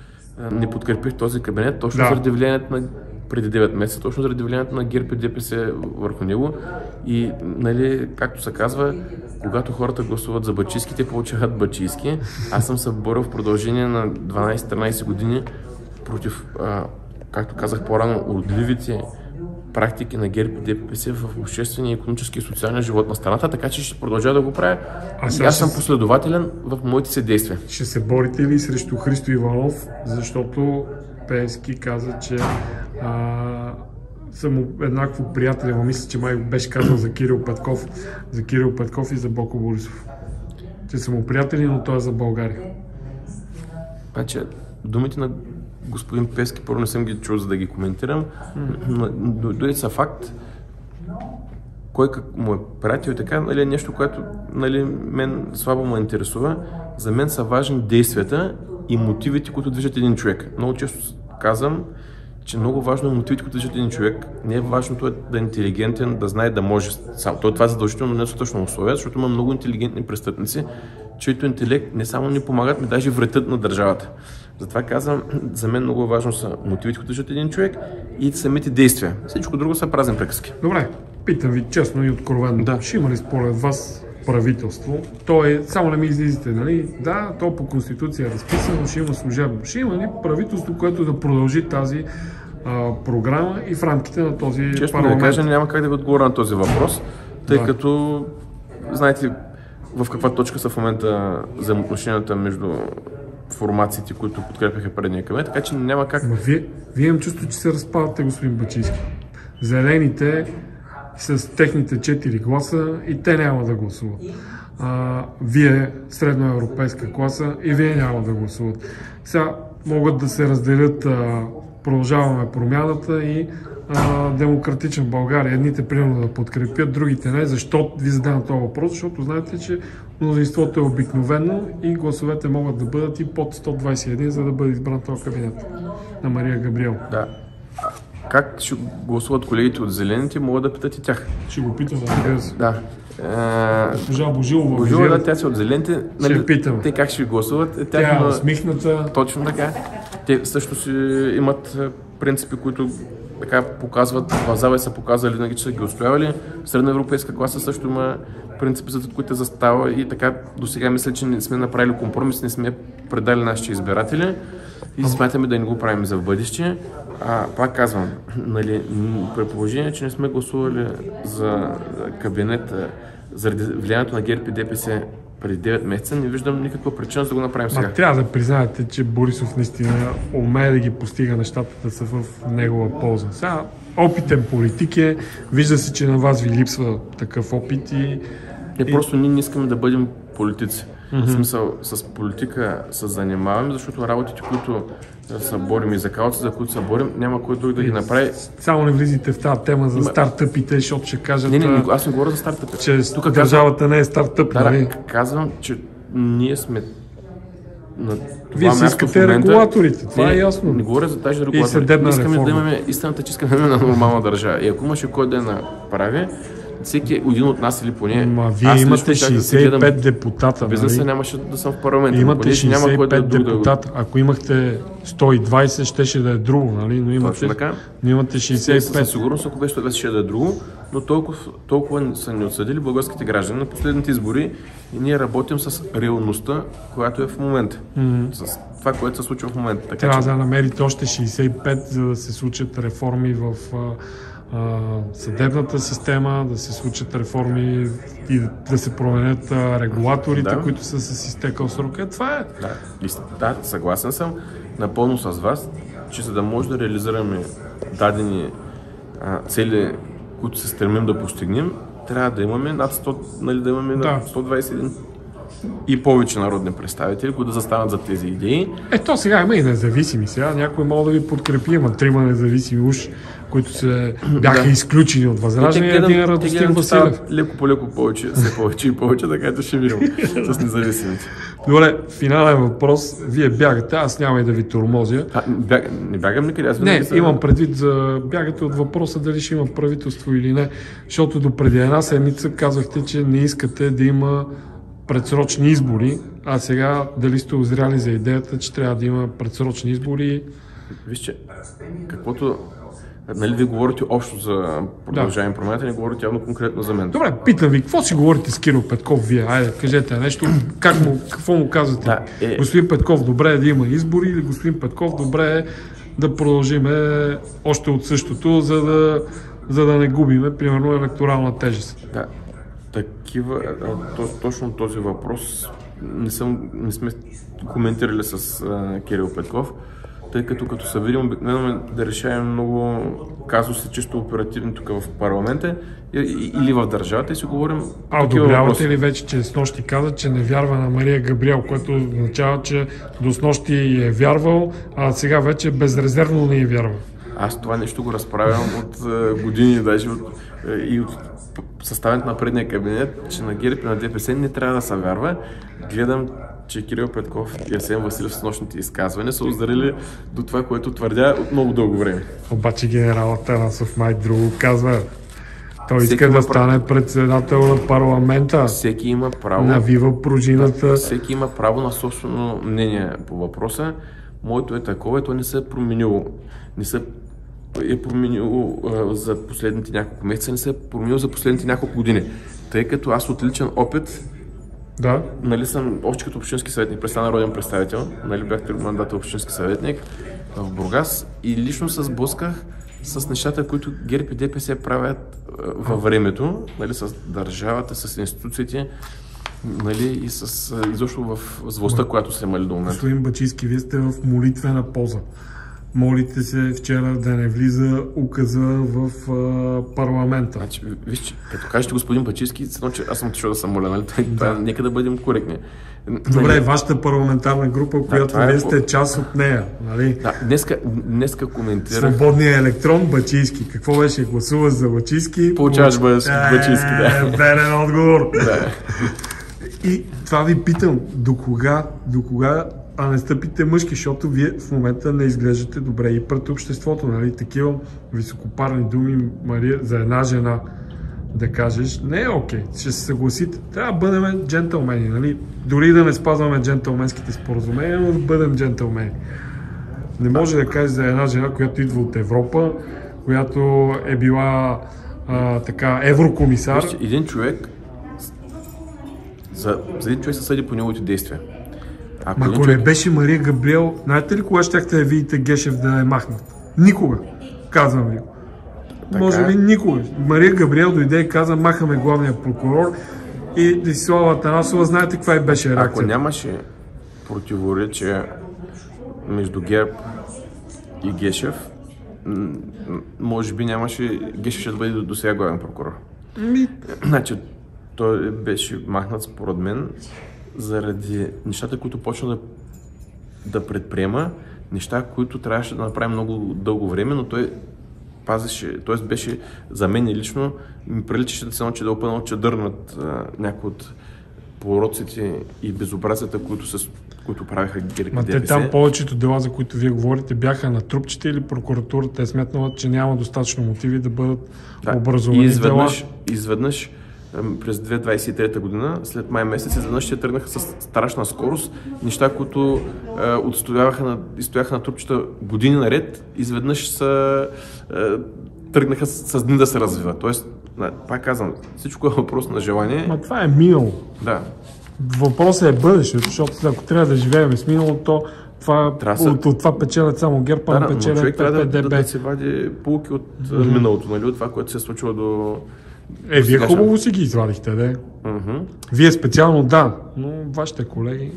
не подкрепих този кабинет, точно заради влиянието на преди 9 месеца, точно заради влиянието на ГЕРБ и ДПС върху него. И, нали, както се казва, когато хората гласуват за бачийски, те получават бачийски. Аз съм се борил в продължение на 12-13 години против, както казах по-рано, отливите практики на ГЕРБ и ДПС в обществения, икономически и социалния живот на страната, така че ще продължа да го правя. Аз съм последователен в моите си действия. Ще се борите ли срещу Христо Иванов, защото Пеевски каза, че са му еднакво приятели, но мисля, че май беше казал за Кирил Петков и за Бойко Борисов. Че са му приятели, но той е за България. Значи, думите на господин Пеевски, първо не съм ги чул, за да ги коментирам, но дойде са факт, кой му е приятел и така, нали, нещо, което, нали, мен слабо ме интересува. За мен са важни действията и мотивите, които движат един човек. Много често казвам, че много важно е мотивите, които движат един човек. Не е важното е да е интелигентен, да знае да може сам. Това е задължително, но не е достатъчно условие, защото има много интелигентни престъпници, чието интелект не само ни помагат, но даже вредят на държавата. Затова казвам, за мен много важно са мотивите, които движат един човек и самите действия. Всичко друго са празни приказки. Добре, питам ви честно и откровенно. Да. Ще има ли според вас правителство? То е, само не ми излизате, нали? Да, то по Конституция е разписано, ще има служебно. Ще има ли правителство, което да продължи тази програма и в рамките на този парламент? Честно да кажа, няма как да ви отговоря на този въпрос, тъй като знаете в каква точка са в момента взаимоотношенията между формациите, които подкрепяха предния кабинет, така че няма как. Вие имам чувство, че се разпадате, господин Бачийски. Зелените с техните 4 гласа и те няма да гласуват. Вие, средноевропейска класа, и вие няма да гласуват. Сега могат да се разделят Продължаваме промяната и Демократична България. Едните примерно да подкрепят, другите не. Защо ви задавам този въпрос? Защото знаете, че мнозинството е обикновено и гласовете могат да бъдат и под 121, за да бъде избран този кабинет на Мария Габриел. Да. Как ще гласуват колегите от Зелените, могат да питат и тях. Ще го питам, разбира се. Да. Госпожа Божилова. Божилова, да, тя си от Зелените. Ще питам. Те как ще гласуват? Тя е усмихната. Точно така. Те също си имат принципи, които така показват, в зала са показали винаги, че са ги устоявали. Средноевропейска класа също има принципи, за които застава и така до сега мисля, че не сме направили компромис, не сме предали нашите избиратели и смятаме да не го правим за в бъдеще. Пак казвам, нали, при положение, че не сме гласували за кабинет заради влиянието на ГЕРБ и ДПС преди 9 месеца, не виждам никаква причина за да го направим сега. Трябва да признаете, че Борисов наистина умее да ги постига нещата да са в негова полза. Сега опитен политик е, вижда се, че на вас ви липсва такъв опит и... Просто ние не искаме да бъдем политици. В смисъл, с политика се занимаваме, защото работите, които се борим и за каузите, за които се борим, няма кой друг да ги направи. Само не влизайте в тази тема за стартъпите, защото ще кажат... Не, аз не говоря за стартъпи. Че тук държавата не е стартъп, нали? Казвам, че ние сме на Вие си искате регулаторите, това е ясно. Не говоря за тази регулатори. Искаме да имаме истината, че искаме да имаме на нормална държава. И ако имаше кой да я направи, всеки един от нас или поне... Вие имате 65 депутата, нали? Бизнеса нямаше да съм в парламента. Имате 65 депутата. Ако имахте 120, щеше да е друго, нали? Но имате 65. Със сигурност, ако беше 120, ще да е друго, но толкова са ни отсъдили българските граждани на последните избори и ние работим с реалността, която е в момента. С това, което се случва в момента. Трябва да намерите още 65, за да се случат реформи в съдебната система, да се случат реформи и да се променят регулаторите, които са с изтекал срок. Това е. Да, съгласен съм напълно с вас, че за да може да реализираме дадени цели, които се стремим да постигнем, трябва да имаме над 100, нали, да имаме над 121 и повече народни представители, които да застанат за тези идеи. То сега има и независими. Сега някой мога да ви подкрепи, има 3 независими уж, които се бяха изключени от Възраждане. Един Радостин Василев. Леко по леко повече, все повече и повече, така че ще видим с независимите. Добре, финален въпрос. Вие бягате, аз няма и да ви тормозя. Не бягам никъде. Имам предвид за бягате от въпроса дали ще има правителство или не, защото до преди една седмица казахте, че не искате да има предсрочни избори, а сега дали сте озряли за идеята, че трябва да има предсрочни избори? Вижте, каквото Нали, вие говорите общо за Продължаваме промяната, не говорите явно конкретно за мен. Добре, питам ви, какво си говорите с Кирил Петков вие? Айде, кажете нещо. Какво му казвате? Господин Петков, добре е да има избори или господин Петков, добре е да продължиме още от същото, за да не губиме, примерно, електорална тежест? Да, точно този въпрос не сме коментирали с Кирил Петков, тъй като се видим обикновено да решаваме много казуси чисто оперативни тук в парламента или в държавата и си говорим одобрявате ли вече, че снощи каза, че не вярва на Мария Габриел, което означава, че до снощи е вярвал, а сега вече безрезервно не е вярва? Аз това нещо го разправям от години, даже и от съставянето на предния кабинет, че на ГЕРБ и на ДПС не трябва да се вярва. Гледам, че Кирил Петков и Асен Василев с нощните изказвания са оздарили до това, което твърдя от много дълго време. Обаче генералът Танасов май друго казва. Той иска да стане председател на парламента. Всеки има право. Навива пружината. Всеки има право на собствено мнение по въпроса. Моето е такова и то не се е променило. Не се е променило за последните няколко месеца, не се е променило за последните няколко години. Тъй като аз от личен опит, нали съм още като общински съветник, престана народен представител, нали бях 3 мандата общински съветник в Бургас и лично се сблъсках с нещата, които ГЕРБ и ДПС правят във времето, нали, с държавата, с институциите, нали, и с изобщо в властта, която сте имали до момента. Господин Бачийски, вие сте в молитвена поза. Молите се вчера да не влиза указа в парламента. Значи, виж, като кажете господин Бачийски, че аз съм отишъл да съм моля, нали? Нека да бъдем коректни. Добре, вашата парламентарна група, която вие сте част от нея, нали? Да, днеска коментирах. Свободния електрон, Бачийски. Какво беше? Гласуваш за Бачийски? Получаваш Бачийски, да. Верен отговор. И това ви питам, до кога не стъпите мъжки, защото вие в момента не изглеждате добре и пред обществото, нали? Такива високопарни думи, Мария, за една жена да кажеш, не е окей, ще се съгласите. Трябва да бъдем джентълмени, нали? Дори да не спазваме джентълменските споразумения, но да бъдем джентълмени. Не може да кажеш за една жена, която идва от Европа, която е била еврокомисар. Един човек за един човек се съди по неговите действия. Ако не беше Мария Габриел, знаете ли кога щяхте да видите Гешев да е махнат? Никога, казвам ви. Може би никога. Мария Габриел дойде и каза, махаме главния прокурор и Десислава Атанасова, знаете каква и беше реакция? Ако нямаше противоречие между ГЕРБ и Гешев, може би нямаше Гешев ще да бъде до сега главен прокурор. Значи, той беше махнат според мен заради нещата, които почна да предприема, неща, които трябваше да направи много дълго време, но той пазеше, т.е. беше за мен лично, ми приличаше да се научи да опънал чадър над някои от пороците и безобразията, които правиха ГЕРБ и ДПС. Там повечето дела, за които вие говорите, бяха на трупчета или прокуратурата е сметнала, че няма достатъчно мотиви да бъдат образовани дела? Изведнъж през 2023 година, след май месец, изведнъж ще тръгнаха с страшна скорост. Неща, които стояха на трупчета години наред, изведнъж тръгнаха с дни да се развиват. Тоест, пак казвам, всичко е въпрос на желание. Това е минало. Да. Въпросът е бъдещето, защото ако трябва да живеем с миналото, от това печелят само ГЕРБ, а не печелят човек трябва да се вади полуки от миналото, нали, от това, което се е случило до... Вие хубаво си ги извадихте, да? Вие специално да, но вашите колеги...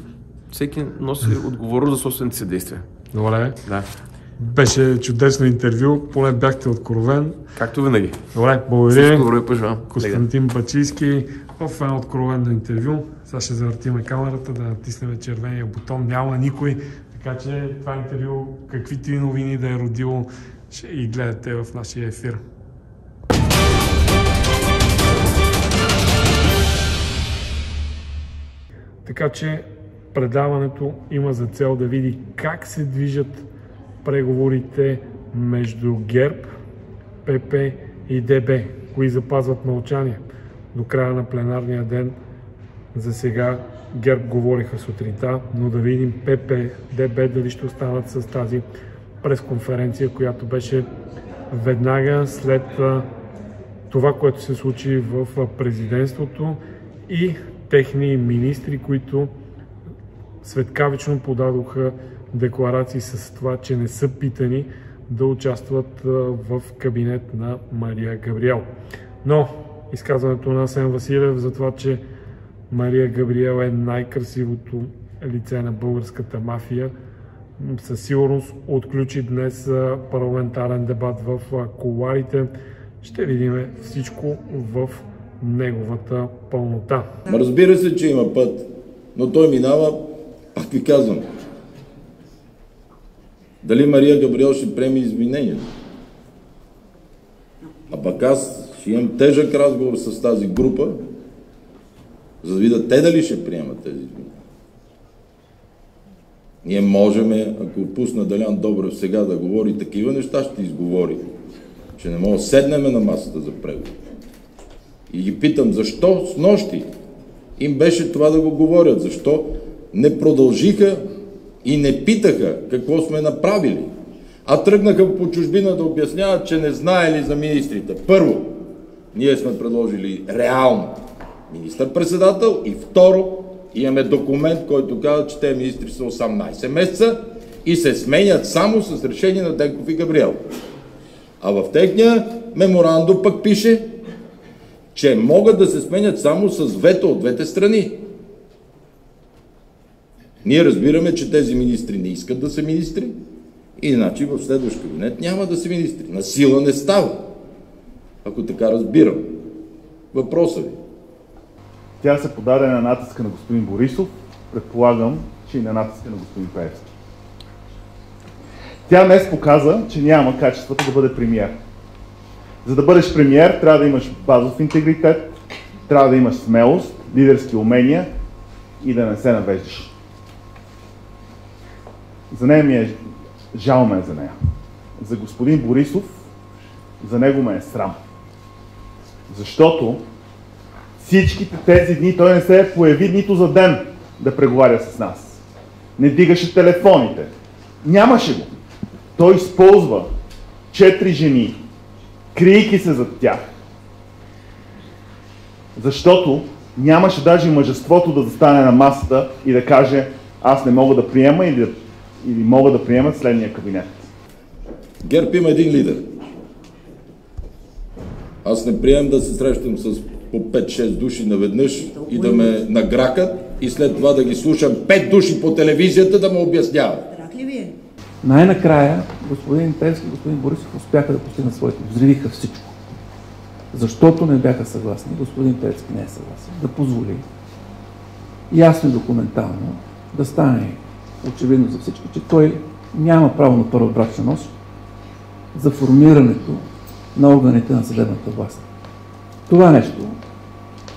Всеки носи отговорност за собствените си действия. Добре. Да. Беше чудесно интервю, поне бяхте откровен. Както винаги. Добре, благодаря. Всичко добро и пожелавам. Константин Бачийски в едно откровенно интервю. Сега ще завъртиме камерата, да натиснем червения бутон. Няма никой, така че това интервю, каквито и новини да е родило, ще и гледате в нашия ефир. Така че предаването има за цел да види как се движат преговорите между ГЕРБ, ПП и ДБ, кои запазват мълчание. До края на пленарния ден за сега ГЕРБ говориха сутринта, но да видим ПП, ДБ дали ще останат с тази пресконференция, която беше веднага след това, което се случи в президентството и техни министри, които светкавично подадоха декларации с това, че не са питани да участват в кабинет на Мария Габриел. Но изказването на Асен Василев за това, че Мария Габриел е най-красивото лице на българската мафия, със сигурност отключи днес парламентарен дебат в кулоарите. Ще видим всичко в неговата пълнота. Разбира се, че има път, но той минава, пак ви казвам, дали Мария Габриел ще приеме извинението. А пък аз ще имам тежък разговор с тази група, за да видя те дали ще приемат тези извинения. Ние можем, ако пусна Делян Добрев сега да говори такива неща, ще изговори. Че не мога да седнем на масата за преговори. И ги питам, защо с нощи им беше това да го говорят? Защо не продължиха и не питаха какво сме направили? А тръгнаха по чужбина да обясняват, че не знаели за министрите. Първо, ние сме предложили реално министър-председател и второ, имаме документ, който казва, че тези министри са 18 месеца и се сменят само с решение на Денков и Габриел. А в техния меморандум пък пише, че могат да се сменят само с вето от двете страни. Ние разбираме, че тези министри не искат да са министри, иначе в следващ кабинет няма да са министри. На сила не става, ако така разбирам. Въпросът ви. Тя се подаде на натиска на господин Борисов, предполагам, че и на натиска на господин Пеевски. Тя днес показа, че няма качествата да бъде премиер. За да бъдеш премиер, трябва да имаш базов интегритет, трябва да имаш смелост, лидерски умения и да не се навеждаш. За нея ми е жал ме за нея. За господин Борисов, за него ме е срам. Защото всичките тези дни той не се появи нито за ден да преговаря с нас. Не дигаше телефоните. Нямаше го. Той използва 4 жени, криейки се зад тях. Защото нямаше даже мъжеството да застане на масата и да каже, аз не мога да приема или мога да приема следния кабинет. ГЕРБ има един лидер. Аз не приемам да се срещам с по 5-6 души наведнъж и да ме награкат и след това да ги слушам 5 души по телевизията да ме обясняват. Най-накрая господин Пеевски и господин Борисов успяха да постигнат своето. Взривиха всичко. Защото не бяха съгласни, господин Пеевски не е съгласен, да позволи ясно и документално да стане очевидно за всички, че той няма право на първа брачна нощ за формирането на органите на съдебната власт. Това нещо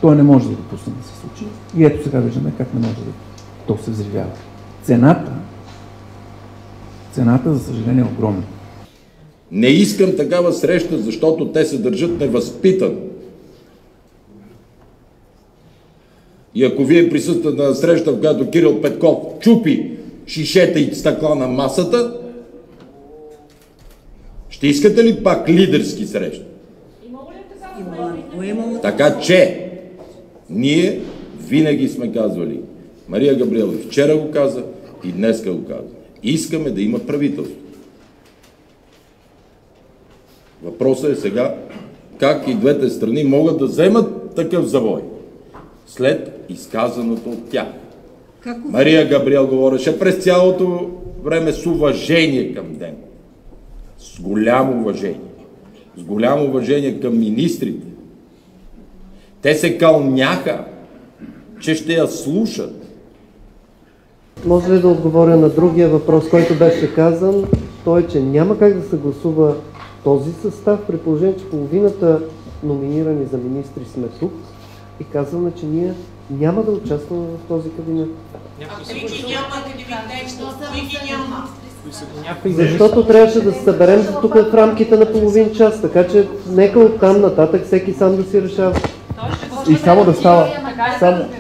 той не може да допусне да се случи и ето сега виждаме как не може да то се взривява. Цената, за съжаление, е огромна. Не искам такава среща, защото те се държат невъзпитано. И ако вие присъствате на среща, в която Кирил Петков чупи шишета и стъкла на масата, ще искате ли пак лидерски срещи? Така че, ние винаги сме казвали, Мария Габриел вчера го каза и днеска го каза. Искаме да има правителство. Въпросът е сега как и двете страни могат да вземат такъв завой след изказаното от тях. Мария Габриел говореше през цялото време с уважение към Денков. С голямо уважение. С голямо уважение към министрите. Те се кълняха, че ще я слушат. Може ли да отговоря на другия въпрос, който беше казан? Той е, че няма как да се гласува този състав, при положение, че половината номинирани за министри сме тук и казваме, че ние няма да участваме в този кабинет. Защото трябваше да се съберем тук в рамките на половин час, така че нека оттам нататък всеки сам да си решава. И само да става,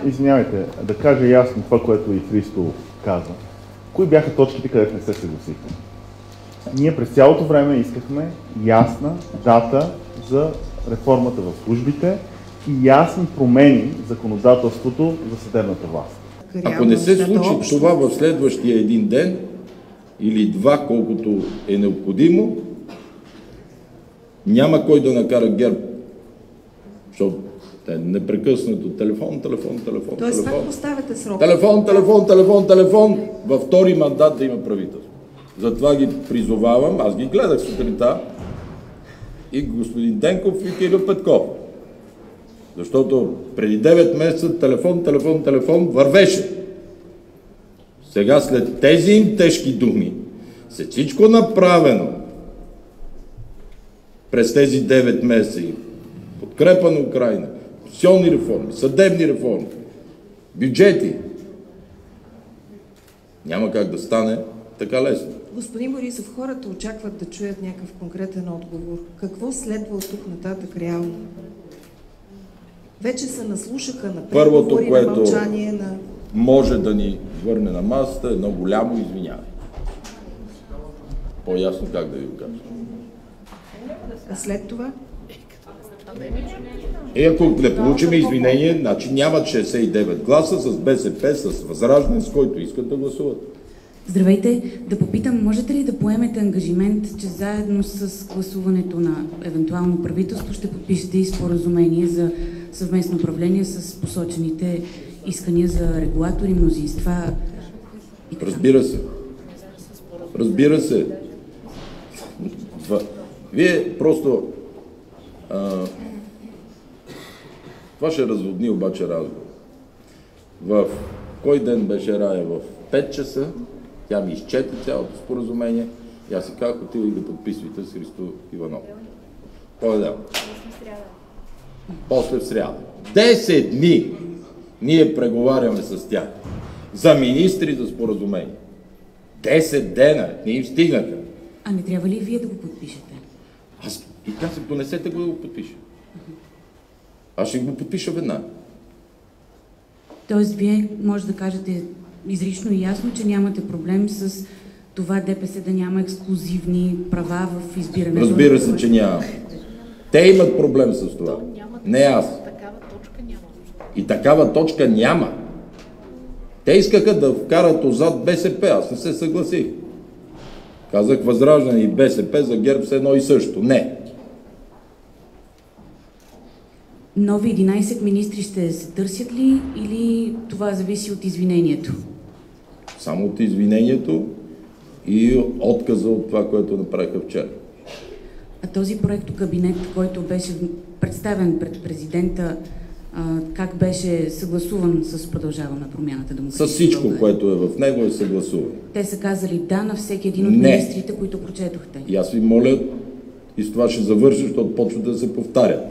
извинявайте, да кажа ясно това, което и Христо каза. Кои бяха точките, където не се съгласихме? Ние през цялото време искахме ясна дата за реформата в службите и ясни промени в законодателството за съдебната власт. Ако не се случи това в следващия един ден или два, колкото е необходимо, няма кой да накара ГЕРБ, защото непрекъснато телефон. Тоест пак поставяте срок. Телефон, във втори мандат да има правителство. Затова ги призовавам, аз ги гледах сутринта, и господин Денков и Кирил Петков. Защото преди 9 месеца телефон вървеше. Сега след тези им тежки думи, след всичко направено през тези 9 месеца, подкрепа на Украйна, конституционни реформи, съдебни реформи, бюджети, няма как да стане така лесно. Господин Борисов, хората очакват да чуят някакъв конкретен отговор. Какво следва от тук нататък реално? Вече се наслушаха на преговори, на мълчание, на... може да ни върне на масата едно голямо извиняване. По-ясно как да ви го кажа. А след това? Ако не получим извинение, значи нямат 69 гласа с БСП, с Възраждане, с който искат да гласуват. Здравейте, да попитам, можете ли да поемете ангажимент, че заедно с гласуването на евентуално правителство ще подпишете и споразумение за съвместно управление с посочените искания за регулатори, мнозинства и така? Разбира се. Вие просто... това ще разводни обаче разговор. В кой ден беше Рая? В 5 часа. Тя ми изчете цялото споразумение и аз си казах, отивай да подписвайте с Христо Иванов. Понеделник. После в сряда. 10 дни ние преговаряме с тях за министри за споразумение. 10 дена не им стигнаха. А не трябва ли вие да го подпишете? Аз и казах, донесете го да го подпиша. Аз ще го подпиша веднага. Тоест вие може да кажете изрично и ясно, че нямате проблем с това ДПС да няма ексклузивни права в избирането. Разбира се, че няма. Те имат проблем с това. Не аз. И такава точка няма. Те искаха да вкарат отзад БСП. Аз не се съгласих. Казах Възраждане и БСП за ГЕРБ с едно и също. Не. Нови 11 министри ще се търсят ли или това зависи от извинението? Само от извинението и отказа от това, което направиха вчера. А този проектокабинет, който беше представен пред президента, как беше съгласуван с Продължаваме промяната? С всичко, което е в него, е съгласувано. Те са казали да на всеки един от министрите, които прочетохте. И аз ви моля, и с това ще завърша, защото почва да се повтарят.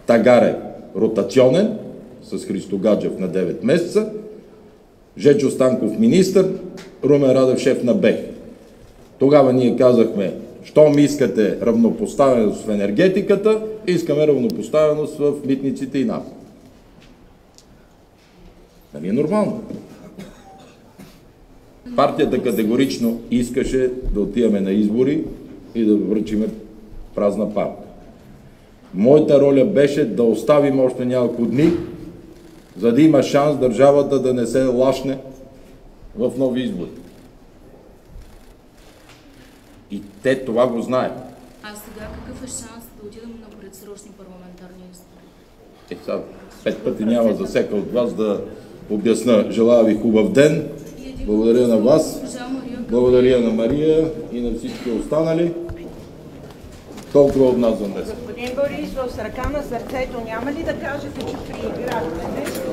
Тагар е ротационен, с Христо Гаджев на 9 месеца, Жечо Станков министър, Румен Радев шеф на БЕХ. Тогава ние казахме, щом искате равнопоставеност в енергетиката, искаме равнопоставеност в митниците и НАП. Нали е нормално? Партията категорично искаше да отиваме на избори и да връчиме празна папка. Моята роля беше да оставим още няколко дни, за да има шанс държавата да не се лашне в нови избори. И те това го знаят. А сега какъв е шанс да отидем на предсрочни парламентарни избори? Сега 5 пъти няма за всеки от вас да обясна. Желая ви хубав ден. Благодаря на вас. Благодаря на Мария и на всички останали. Толкова от нас за днес. Господин Борисов, с ръка на сърцето, няма ли да кажете, че преиграхте нещо?